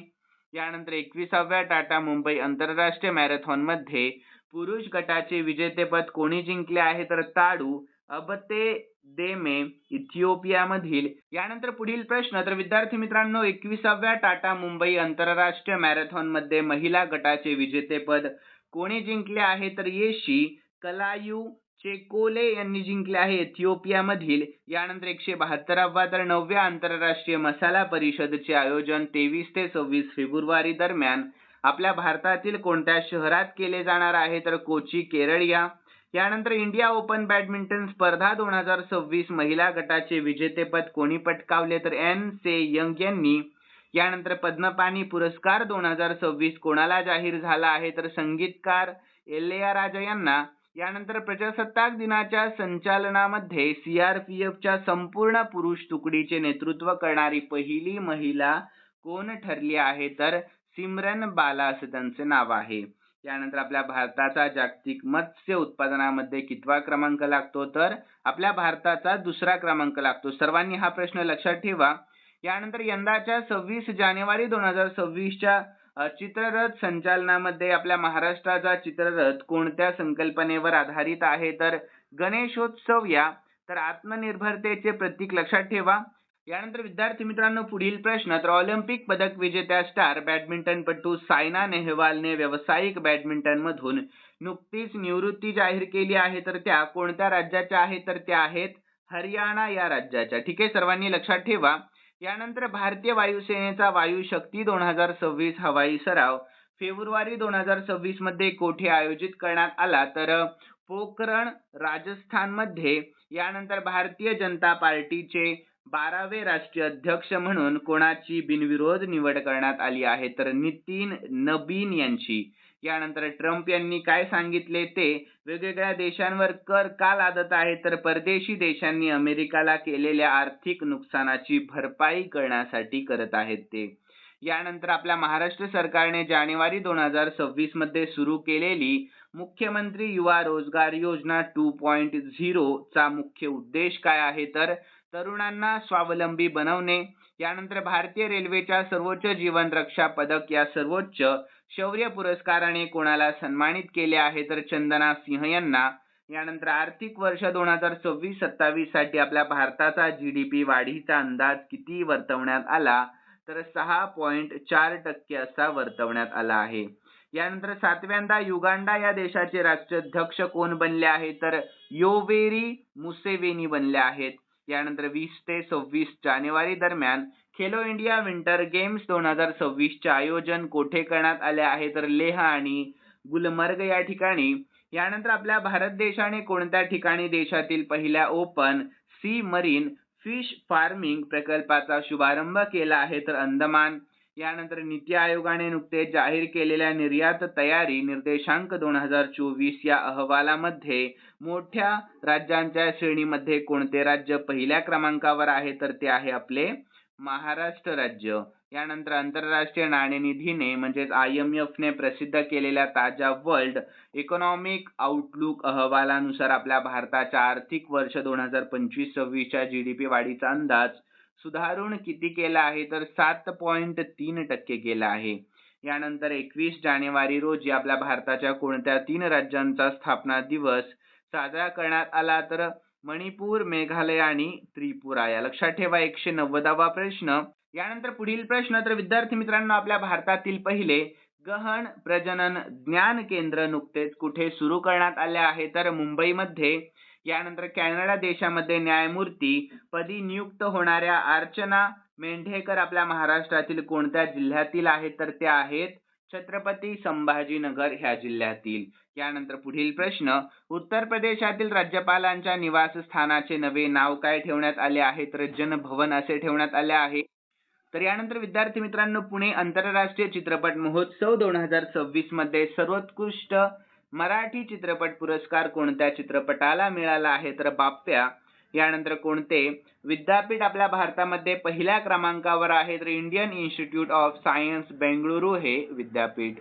यानंतर 21व्या टाटा मुंबई आंतरराष्ट्रीय मॅरेथॉन मध्ये पुरुष गटाचे विजेतेपद कोणी जिंकले आहे तर ताडू अबते देमे इथिओपिया मधील. यानंतर पुढील प्रश्न तर विद्यार्थी मित्रांनो, 21व्या टाटा मुंबई आंतरराष्ट्रीय मॅरेथॉन मध्ये महिला गटाचे विजेतेपद कोणी जिंकले आहे तर येशी कलायू चेकोले यांनी जिंकले आहे इथिओपिया मधील. यानंतर 172वा तर 9व्या आंतरराष्ट्रीय मसाला परिषदेचे आयोजन 23 ते 26 फेब्रुवारी दरम्यान आपल्या भारतातील कोणत्या शहरात केले जाणार आहे तर कोची केरळ या. यानंतर इंडिया ओपन बॅडमिंटन स्पर्धा 2026 महिला गटाचे विजेतेपद कोणी पटकावले तर NC यंग यांनी. यानंतर पद्मपाणी पुरस्कार 2026 कोणाला जाहीर झाला आहे तर संगीतकार इलैयाराजा यांना. यानंतर प्रजासत्ताक दिनाच्या संचालनामध्ये CRPFच्या संपूर्ण पुरुष तुकडीचे नेतृत्व करणारी पहिली महिला कोण ठरली आहे तर सिमरन बाला असे त्यांचे नाव आहे. यानंतर आपल्या भारताचा जागतिक मत्स्य उत्पादनामध्ये कितवा क्रमांक लागतो तर आपल्या भारताचा 2रा क्रमांक लागतो. सर्वांनी हा प्रश्न लक्षात ठेवा. यानंतर यंदाच्या 26 जानेवारी 2026च्या चित्ररथ संचालनामध्ये आपल्या महाराष्ट्राचा चित्ररथ कोणत्या संकल्पनेवर आधारित आहे तर गणेशोत्सव या. तर आत्मनिर्भरतेचे प्रतीक लक्षात ठेवा. यानंतर विद्यार्थी मित्रांनो, पुढील प्रश्न तर ऑलिम्पिक पदक विजेत्या स्टार बॅडमिंटनपटू सायना नेहवालने व्यावसायिक बॅडमिंटन मधून नुकतीच निवृत्ती जाहीर केली आहे तर त्या कोणत्या राज्याच्या आहेत तर त्या आहेत हरियाणा या राज्याच्या. ठीक आहे, सर्वांनी लक्षात ठेवा. यानंतर भारतीय वायुसेनेचा वायुशक्ती 2026 हवाई सराव फेब्रुवारी 2026 मध्ये कोठे आयोजित करण्यात आला तर पोखरण राजस्थान मध्ये. यानंतर भारतीय जनता पार्टीचे 12वे राष्ट्रीय अध्यक्ष म्हणून कोणाची बिनविरोध निवड करण्यात आली आहे तर नितीन नबीन यांची. यानंतर ट्रम्प यांनी काय सांगितले ते वेगवेगळ्या देशांवर कर का लादत आहे तर परदेशी देशांनी अमेरिकाला केलेल्या आर्थिक नुकसानाची भरपाई करण्यासाठी करत आहेत ते. यानंतर आपल्या महाराष्ट्र सरकारने जानेवारी 2026 मध्ये सुरू केलेली मुख्यमंत्री युवा रोजगार योजना 2.0 चा मुख्य उद्देश काय आहे तर तरुणांना स्वावलंबी बनवणे. यानंतर भारतीय रेल्वेच्या सर्वोच्च जीवन रक्षा पदक या सर्वोच्च शौर्य पुरस्काराने कोणाला सन्मानित केले आहे तर चंदना सिंह यांना. यानंतर आर्थिक वर्ष 2026-27 साठी आपल्या भारताचा GDP वाढीचा अंदाज किती वर्तवण्यात आला तर 6.4% असा वर्तवण्यात आला आहे. यानंतर 7व्यांदा युगांडा या देशाचे राष्ट्राध्यक्ष कोण बनले आहे तर योवेरी मुसेवेनी बनले आहेत. यानंतर 20 ते 26 जानेवारी दरम्यान खेलो इंडिया विंटर गेम्स 2026 चे आयोजन कोठे करण्यात आले आहे तर लेह आणि गुलमर्ग या ठिकाणी. यानंतर आपल्या भारत देशाने कोणत्या ठिकाणी देशातील पहिल्या open sea marine fish farming प्रकल्पाचा शुभारंभ केला आहे तर अंदमान. यानंतर नीती आयोगाने नुकतेच जाहीर केलेल्या निर्यात तयारी निर्देशांक 2024 या अहवालामध्ये मोठ्या राज्यांच्या श्रेणीमध्ये कोणते राज्य पहिल्या क्रमांकावर आहे तर ते आहे आपले महाराष्ट्र राज्य. यानंतर आंतरराष्ट्रीय नाणेनिधीने म्हणजेच IMF ने प्रसिद्ध केलेल्या ताज्या वर्ल्ड इकॉनॉमिक आउटलुक अहवालानुसार आपल्या भारताच्या आर्थिक वर्ष 2025-26च्या GDP वाढीचा अंदाज सुधारून किती केला आहे तर 7.3% केला आहे. यानंतर 21 जानेवारी रोजी आपल्या भारताच्या कोणत्या 3 राज्यांचा स्थापना दिवस साजरा करण्यात आला तर मणिपूर, मेघालय आणि त्रिपुरा. या लक्षात ठेवा. 190वा प्रश्न. यानंतर पुढील प्रश्न. तर विद्यार्थी मित्रांनो, आपल्या भारतातील पहिले गहन प्रजनन ज्ञान केंद्र नुकतेच कुठे सुरू करण्यात आले आहे तर मुंबईमध्ये. यानंतर कॅनडा देशामध्ये न्यायमूर्ती पदी नियुक्त होणाऱ्या अर्चना मेंढेकर आपल्या महाराष्ट्रातील कोणत्या जिल्ह्यातील आहेत तर त्या आहेत छत्रपती संभाजीनगर ह्या जिल्ह्यातील. यानंतर पुढील प्रश्न. उत्तर प्रदेशातील राज्यपालांच्या निवासस्थानाचे नवे नाव काय ठेवण्यात आले आहे तर जनभवन असे ठेवण्यात आले आहे. तर यानंतर विद्यार्थी मित्रांनो, पुणे आंतरराष्ट्रीय चित्रपट महोत्सव 2026 मध्ये सर्वोत्कृष्ट मराठी चित्रपट पुरस्कार कोणत्या चित्रपटाला मिळाला आहे तर बाप्प्या. यानंतर कोणते विद्यापीठ आपल्या भारतामध्ये पहिल्या क्रमांकावर आहे तर Indian institute of science Bengaluru हे विद्यापीठ.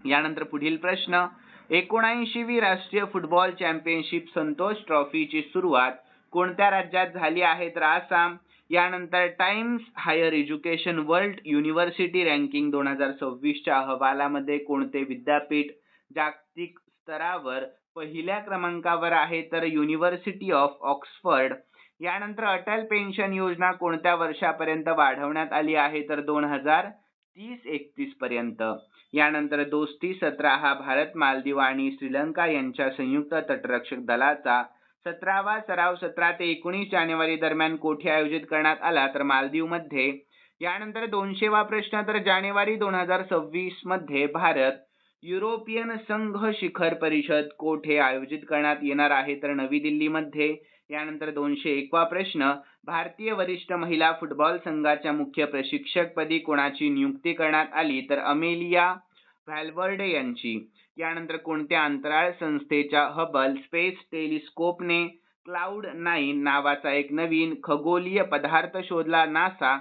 यानंतर पुढील प्रश्न. 79वी राष्ट्रीय फुटबॉल चॅम्पियनशिप संतोष ट्रॉफीची सुरुवात कोणत्या राज्यात झाली आहे तर आसाम. यानंतर Times higher education world university ranking 2026च्या अहवालामध्ये कोणते विद्यापीठ जागतिक स्तरावर पहिल्या क्रमांकावर आहे तर युनिव्हर्सिटी ऑफ ऑक्सफर्ड. यानंतर अटल पेन्शन योजना कोणत्या वर्षापर्यंत वाढवण्यात आली आहे तर 2030-31 पर्यंत. यानंतर दोस्ती 17 हा भारत, मालदीव आणि श्रीलंका यांच्या संयुक्त तटरक्षक दलाचा 17वा सराव 17 ते 19 जानेवारी दरम्यान कोठे आयोजित करण्यात आला तर मालदीवमध्ये. यानंतर 200वा प्रश्न. तर जानेवारी 2026 मध्ये भारत युरोपियन संघ शिखर परिषद कोठे आयोजित करण्यात येणार आहे तर नवी दिल्लीमध्ये. यानंतर 201वा प्रश्न. भारतीय वरिष्ठ महिला फुटबॉल संघाच्या मुख्य प्रशिक्षकपदी कोणाची नियुक्ती करण्यात आली तर अमेलिया व्हॅल्व्हर्डे यांची. यानंतर कोणत्या अंतराळ संस्थेच्या हबल स्पेस टेलिस्कोपने क्लाउड9 नावाचा एक नवीन खगोलीय पदार्थ शोधला नासा.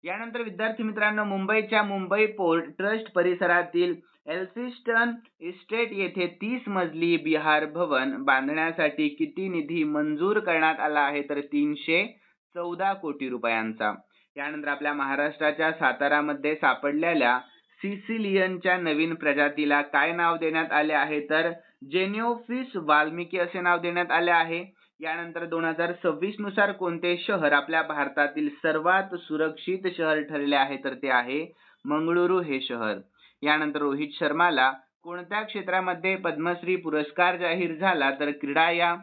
यानंतर विद्यार्थी मित्रांनो, मुंबईच्या मुंबई पोर्ट ट्रस्ट परिसरातील एल्फिन्स्टन इस्टेट येथे 30 मजली बिहार भवन बांधण्यासाठी किती निधी मंजूर करण्यात आला आहे तर 314 कोटी रुपयांचा. यानंतर आपल्या महाराष्ट्राच्या सातारामध्ये सापडलेल्या सिसिलियनच्या नवीन प्रजातीला काय नाव देण्यात आले आहे तर जेनिओफिस वाल्मिकी असे नाव देण्यात आले आहे. यानंतर 2026 नुसार कोणते शहर आपल्या भारतातील सर्वात सुरक्षित शहर ठरले आहे तर ते आहे मंगळुरू हे शहर. यानंतर रोहित शर्माला कोणत्या क्षेत्रामध्ये पद्मश्री पुरस्कार जाहीर झाला तर क्रीडा या.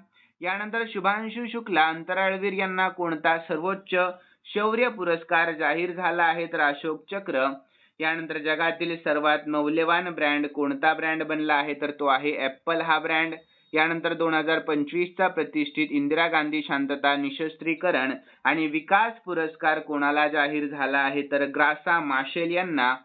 यानंतर शुभांशु शुक्ला अंतराळवीर यांना कोणता सर्वोच्च शौर्य पुरस्कार जाहीर झाला आहे तर अशोक चक्र. यानंतर जगातील सर्वात मौल्यवान ब्रँड कोणता ब्रँड बनला आहे तर तो आहे ॲपल हा ब्रँड. यानंतर 2025चा प्रतिष्ठित इंदिरा गांधी शांतता निशस्त्रीकरण आणि विकास पुरस्कार कोणाला जाहीर झाला आहे तर ग्रासा माशेल यांना.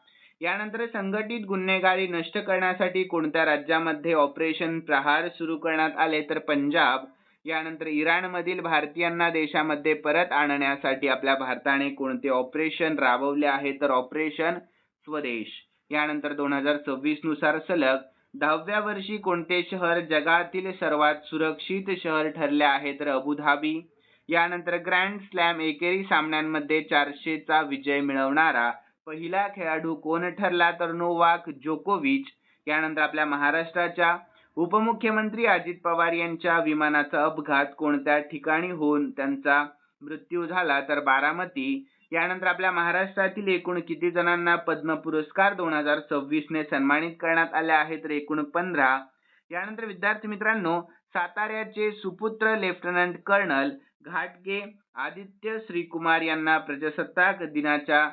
यानंतर संघटित गुन्हेगारी नष्ट करण्यासाठी कोणत्या राज्यामध्ये ऑपरेशन प्रहार सुरू करण्यात आले तर पंजाब. यानंतर इराणमधील भारतीयांना देशामध्ये परत आणण्यासाठी आपल्या भारताने कोणते ऑपरेशन राबवले आहे तर ऑपरेशन स्वदेश. यानंतर 2026 नुसार सलग 10व्या वर्षी कोणते शहर जगातील सर्वात सुरक्षित शहर ठरले आहे तर अबुधाबी. यानंतर ग्रँड स्लॅम एकेरी सामन्यांमध्ये 400चा विजय मिळवणारा पहिला खेळाडू कोण ठरला तर नोवाक जोकोविच. यानंतर आपल्या महाराष्ट्राच्या उपमुख्यमंत्री अजित पवार यांच्या विमानाचा अपघात कोणत्या ठिकाणी होऊन त्यांचा मृत्यू झाला तर बारामती. यानंतर आपल्या महाराष्ट्रातील एकूण किती जणांना पद्म पुरस्कार 2026 ने सन्मानित करण्यात आले आहे तर एकूण 15. यानंतर विद्यार्थी मित्रांनो, साताऱ्याचे सुपुत्र लेफ्टनंट कर्नल घाटगे आदित्य श्रीकुमार यांना प्रजासत्ताक दिनाच्या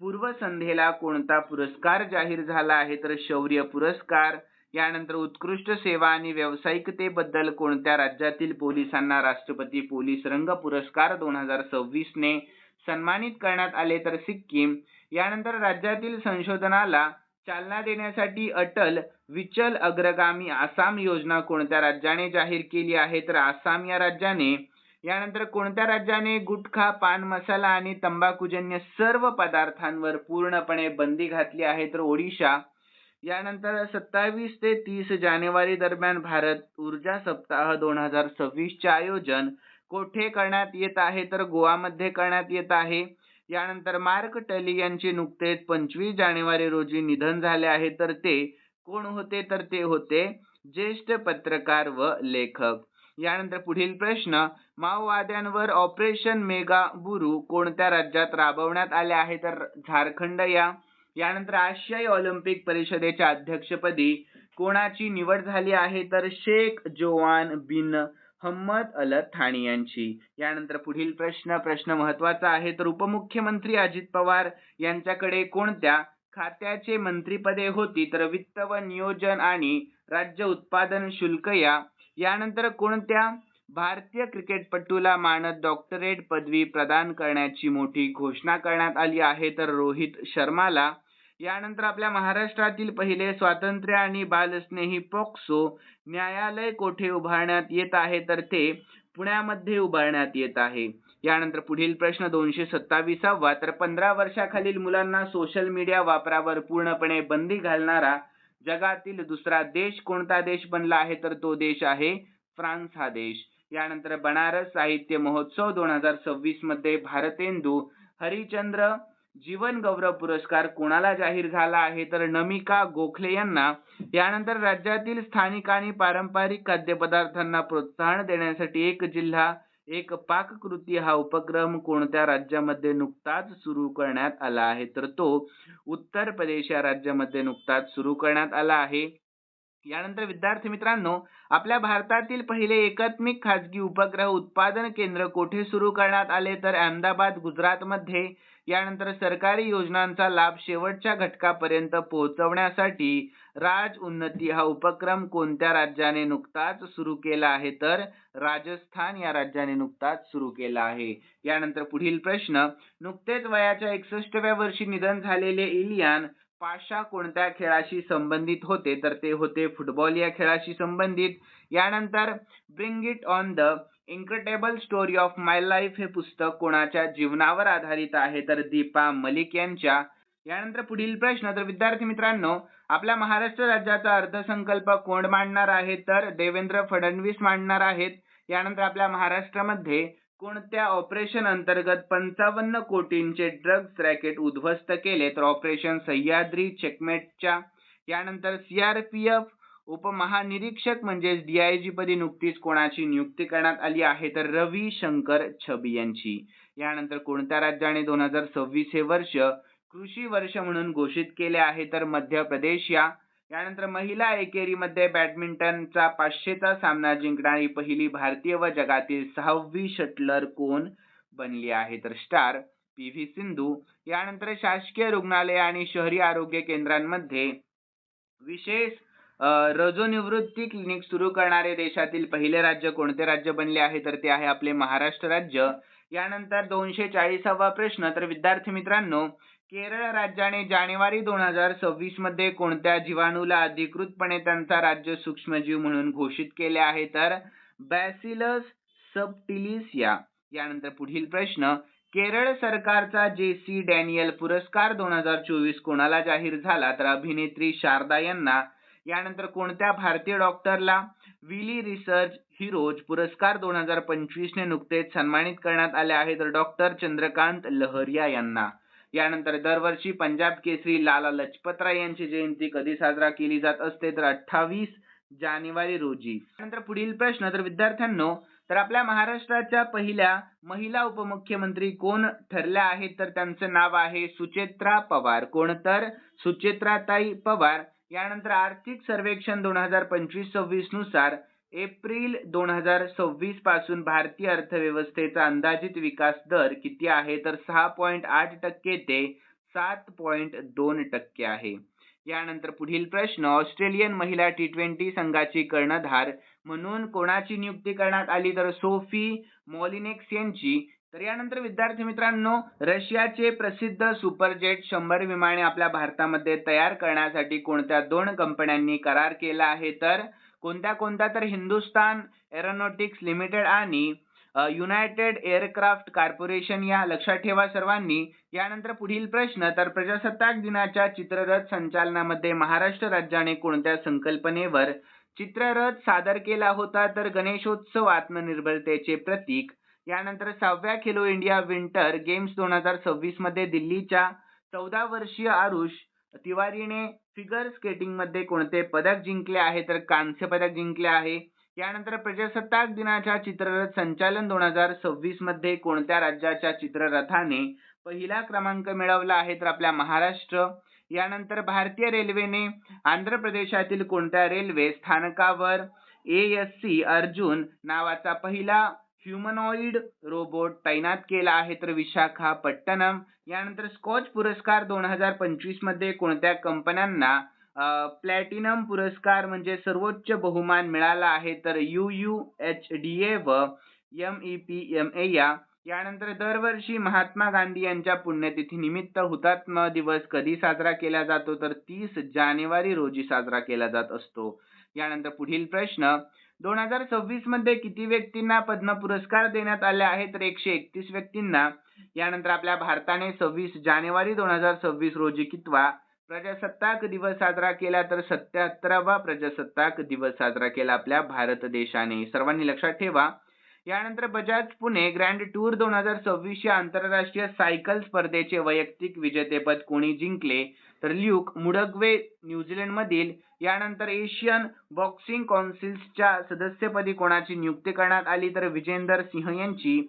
पूर्वसंध्येला कोणता पुरस्कार जाहीर झाला आहे तर शौर्य पुरस्कार. यानंतर उत्कृष्ट सेवा आणि व्यावसायिकतेबद्दल कोणत्या राज्यातील पोलिसांना राष्ट्रपती पोलीस रंग पुरस्कार 2026 ने सन्मानित करण्यात आले तर सिक्कीम. यानंतर राज्यातील संशोधनाला चालना देण्यासाठी अटल विचल अग्रगामी आसाम योजना कोणत्या राज्याने जाहीर केली आहे तर आसाम या राज्याने. यानंतर कोणत्या राज्याने गुटखा, पान मसाला आणि तंबाखूजन्य सर्व पदार्थांवर पूर्णपणे बंदी घातली आहे? तर ओडिशा. यानंतर 27 ते 30 जानेवारी दरम्यान भारत ऊर्जा सप्ताह 2026 चे आयोजन कोठे करण्यात येत आहे? तर गोवामध्ये करण्यात येत आहे. यानंतर मार्क टली यांचे नुकतेच 25 जानेवारी रोजी निधन झाले आहे. तर ते कोण होते? तर ते होते ज्येष्ठ पत्रकार व लेखक. यानंतर पुढील प्रश्न, माओवाद्यांवर ऑपरेशन मेगाबुरू कोणत्या राज्यात राबवण्यात आले आहे? तर झारखंड या. यानंतर आशियाई ऑलिम्पिक परिषदेच्या अध्यक्षपदी कोणाची निवड झाली आहे? तर शेख जोवान बिन हम्मद अल थानी यांची. यानंतर पुढील प्रश्न महत्वाचा आहे. तर उपमुख्यमंत्री अजित पवार यांच्याकडे कोणत्या खात्याचे मंत्रीपदे होती? तर वित्त व नियोजन आणि राज्य उत्पादन शुल्क या. यानंतर कोणत्या भारतीय क्रिकेटपटूला मानद डॉक्टरेट पदवी प्रदान करण्याची मोठी घोषणा करण्यात आली आहे? तर रोहित शर्माला. यानंतर आपल्या महाराष्ट्रातील पहिले स्वातंत्र्य आणि बालस्नेही पॉक्सो न्यायालय कोठे उभारण्यात येत आहे? तर ते पुण्यामध्ये उभारण्यात येत आहे. यानंतर पुढील प्रश्न 227वा, तर 15 वर्षाखालील मुलांना सोशल मीडिया वापरावर पूर्णपणे बंदी घालणारा जगातील दुसरा देश कोणता देश बनला आहे? तर तो देश आहे फ्रान्स हा देश. यानंतर बनारस साहित्य महोत्सव 2026 मध्ये भारतेंदू हरिश्चंद्र जीवन गौरव पुरस्कार कोणाला जाहीर झाला आहे? तर नमिका गोखले यांना. यानंतर राज्यातील स्थानिक आणि पारंपरिक खाद्यपदार्थांना प्रोत्साहन देण्यासाठी एक जिल्हा एक पाककृती हा उपक्रम कोणत्या राज्यामध्ये नुकताच सुरू करण्यात आला आहे? तर तो उत्तर प्रदेश या राज्यामध्ये नुकताच सुरू करण्यात आला आहे. यानंतर विद्यार्थी मित्रांनो, आपल्या भारतातील पहिले एकात्मिक खाजगी उपग्रह उत्पादन केंद्र कोठे सुरू करण्यात आले? तर अहमदाबाद गुजरातमध्ये. यानंतर सरकारी योजनांचा लाभ शेवटच्या घटकापर्यंत पोहोचवण्यासाठी राज उन्नती हा उपक्रम कोणत्या राज्याने नुकताच सुरू केला आहे? तर राजस्थान या राज्याने नुकताच सुरू केला आहे. यानंतर पुढील प्रश्न, नुकतेच वयाच्या 61व्या वर्षी निधन झालेले इलियान पाशा कोणत्या खेळाशी संबंधित होते? तर ते होते फुटबॉल या खेळाशी संबंधित. यानंतर bring it on the incredible story of my life हे पुस्तक कोणाच्या जीवनावर आधारित आहे? तर दीपा मलिक यांच्या. यानंतर पुढील प्रश्न, तर विद्यार्थी मित्रांनो, आपल्या महाराष्ट्र राज्याचा अर्थसंकल्प कोण मांडणार आहे? तर देवेंद्र फडणवीस मांडणार आहेत. यानंतर आपल्या महाराष्ट्रामध्ये कोणत्या ऑपरेशन अंतर्गत 55 कोटींचे ड्रग्ज रॅकेट उद्ध्वस्त केले? तर ऑपरेशन सह्याद्री चेकमेटच्या. यानंतर सीआरपीएफ उपमहानिरीक्षक म्हणजेच DIG पदी नुकतीच कोणाची नियुक्ती करण्यात आली आहे? तर रवी शंकर छबी यांची. यानंतर कोणत्या राज्याने 2026 हे वर्ष कृषी वर्ष म्हणून घोषित केले आहे? तर मध्य प्रदेश या. यानंतर महिला एकेरीमध्ये बॅडमिंटनचा 500चा सामना जिंकणारी पहिली भारतीय व जगातील 6वी शटलर कोण बनली आहे? तर स्टार PV सिंधू. यानंतर शासकीय रुग्णालय आणि शहरी आरोग्य केंद्रांमध्ये विशेष रजोनिवृत्ती क्लिनिक सुरू करणारे देशातील पहिले राज्य कोणते राज्य बनले आहे? तर ते आहे आपले महाराष्ट्र राज्य. यानंतर 240वा प्रश्न, तर विद्यार्थी मित्रांनो, केरळ राज्याने जानेवारी 2026 मध्ये कोणत्या जीवाणूला अधिकृतपणे त्यांचा राज्य सूक्ष्मजीव म्हणून घोषित केले आहे? तर बॅसिलस सबटिलिस या. यानंतर पुढील प्रश्न, केरळ सरकारचा JC डॅनियल पुरस्कार 2024 कोणाला जाहीर झाला? तर अभिनेत्री शारदा यांना. यानंतर कोणत्या भारतीय डॉक्टरला विली रिसर्च हिरोज पुरस्कार 2025 ने नुकतेच सन्मानित करण्यात आले आहे? तर डॉक्टर चंद्रकांत लहरिया यांना. यानंतर दरवर्षी पंजाब केसरी लाला लजपतराय यांची जयंती कधी साजरा केली जात असते? तर 28 जानेवारी रोजी. त्यानंतर पुढील प्रश्न, तर विद्यार्थ्यांनो, तर आपल्या महाराष्ट्राच्या पहिल्या महिला उपमुख्यमंत्री कोण ठरल्या आहेत? तर त्यांचं नाव आहे सुचेत्रा पवार. कोण? तर सुचेत्राताई पवार. यानंतर आर्थिक सर्वेक्षण 2025-26 नुसार एप्रिल 2026 पासून भारतीय अर्थव्यवस्थेचा अंदाजित विकास दर किती आहे? तर 6.8% ते 7.2% आहे. यानंतर पुढील प्रश्न, ऑस्ट्रेलियन महिला T20 संघाची कर्णधार म्हणून कोणाची नियुक्ती करण्यात आली? तर सोफी मॉलिनेक्स यांची. तर यानंतर विद्यार्थी मित्रांनो, रशियाचे प्रसिद्ध सुपरजेट 100 विमाने आपल्या भारतामध्ये तयार करण्यासाठी कोणत्या 2 कंपन्यांनी करार केला आहे? तर कोणत्या? तर हिंदुस्तान एरोनॉटिक्स लिमिटेड आणि युनायटेड एअरक्राफ्ट कॉर्पोरेशन या लक्षात ठेवा सर्वांनी. यानंतर पुढील प्रश्न, तर प्रजासत्ताक दिनाच्या चित्ररथ संचालनामध्ये महाराष्ट्र राज्याने कोणत्या संकल्पनेवर चित्ररथ सादर केला होता? तर गणेशोत्सव आत्मनिर्भरतेचे प्रतीक. यानंतर 6व्या खेलो इंडिया विंटर गेम्स 2026 मध्ये दिल्लीच्या 14 वर्षीय आरुष तिवारीने फिगर स्केटिंग मध्ये कोणते पदक जिंकले आहे? तर कांस्य पदक जिंकले आहे. यानंतर प्रजासत्ताक दिनाच्या चित्ररथ संचालन 2026 मध्ये कोणत्या राज्याच्या चित्ररथाने पहिला क्रमांक मिळवला आहे? तर आपल्या महाराष्ट्र. यानंतर भारतीय रेल्वेने आंध्र प्रदेशातील कोणत्या रेल्वे स्थानकावर ASC अर्जुन नावाचा पहिला ह्युमनॉइड रोबोट तैनात केला आहे? तर विशाखापट्टणम. यानंतर स्कॉच पुरस्कार 2025 मध्ये कोणत्या कंपन्यांना प्लॅटिनम पुरस्कार म्हणजे सर्वोच्च बहुमान मिळाला आहे? तर UUHDA व MEPMA. यानंतर दरवर्षी महात्मा गांधी यांच्या पुण्यतिथी निमित्त हुतात्मा दिवस कधी साजरा केला जातो? तर 30 जानेवारी रोजी साजरा केला जात असतो. यानंतर पुढील प्रश्न, 2026 मध्ये किती व्यक्तींना पद्म पुरस्कार देण्यात आले आहे? तर 131 व्यक्तींना. यानंतर आपल्या भारताने 26 जानेवारी 2026 रोजी कितवा प्रजासत्ताक दिवस साजरा केला? तर 77वा प्रजासत्ताक दिवस साजरा केला आपल्या भारत देशाने. सर्वांनी लक्षात ठेवा. यानंतर बजाज पुणे ग्रँड टूर 2026 या आंतरराष्ट्रीय सायकल स्पर्धेचे वैयक्तिक विजेतेपद कोणी जिंकले? तर ल्यूक मुडगवे न्यूझीलंड मधील. यानंतर एशियन बॉक्सिंग कौन्सिलच्या सदस्यपदी कोणाची नियुक्ती करण्यात आली? तर विजेंदर सिंह यांची.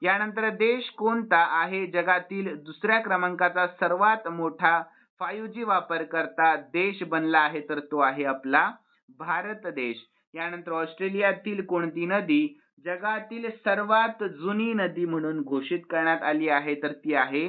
यानंतर देश कोणता आहे जगातील दुसऱ्या क्रमांकाचा सर्वात मोठा 5G वापरकर्ता देश बनला आहे? तर तो आहे आपला भारत देश. यानंतर ऑस्ट्रेलियातील कोणती नदी जगातील सर्वात जुनी नदी म्हणून घोषित करण्यात आली आहे? तर ती आहे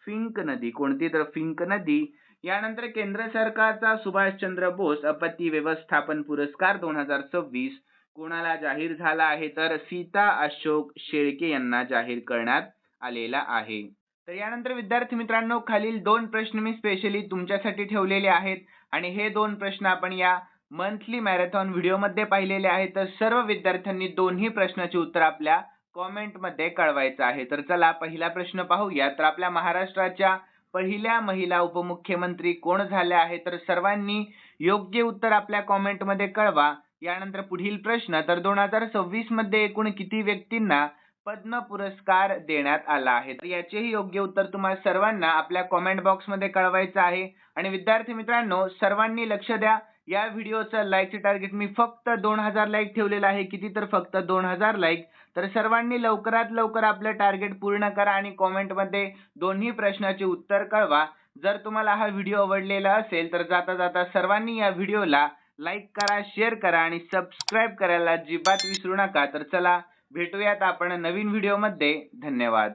फिंक नदी. कोणती? तर फिंक नदी. यानंतर केंद्र सरकारचा सुभाषचंद्र बोस आपत्ती व्यवस्थापन पुरस्कार 2026 कोणाला जाहीर झाला आहे? तर सीता अशोक शेळके यांना जाहीर करण्यात आलेला आहे. तर यानंतर विद्यार्थी मित्रांनो, खालील 2 प्रश्न मी स्पेशली तुमच्यासाठी ठेवलेले आहेत आणि हे 2 प्रश्न आपण या मंथली मॅरेथॉन व्हिडिओ मध्ये पाहिलेले आहेत. तर सर्व विद्यार्थ्यांनी दोन्ही प्रश्नाची उत्तर आपल्या कमेंट मध्ये कळवायचं आहे. तर चला पहिला प्रश्न पाहूया. तर आपल्या महाराष्ट्राच्या पहिल्या महिला उपमुख्यमंत्री कोण झाल्या आहेत? तर सर्वांनी योग्य उत्तर आपल्या कमेंट मध्ये कळवा. यानंतर पुढील प्रश्न, तर 2026 मध्ये एकूण किती व्यक्तींना पद्म पुरस्कार देण्यात आला आहे? तर याचेही योग्य उत्तर तुम्हाला सर्वांना आपल्या कमेंट बॉक्स मध्ये कळवायचं आहे. आणि विद्यार्थी मित्रांनो, सर्वांनी लक्ष द्या. या व्हिडिओचं लाईकचे टार्गेट मी फक्त 2000 लाईक ठेवलेलं आहे. किती? तर फक्त 2000 लाईक. तर सर्वांनी लवकरात लवकर आपलं टार्गेट पूर्ण करा आणि कमेंट मध्ये दोन्ही प्रश्नाचे उत्तर कळवा. जर तुम्हाला हा व्हिडिओ आवडलेला असेल तर जाता जाता सर्वांनी या व्हिडिओला लाईक करा, शेअर करा आणि सबस्क्राईब करायला अजिबात विसरू नका. तर चला भेटूयात आपण नवीन व्हिडिओ मध्ये. धन्यवाद.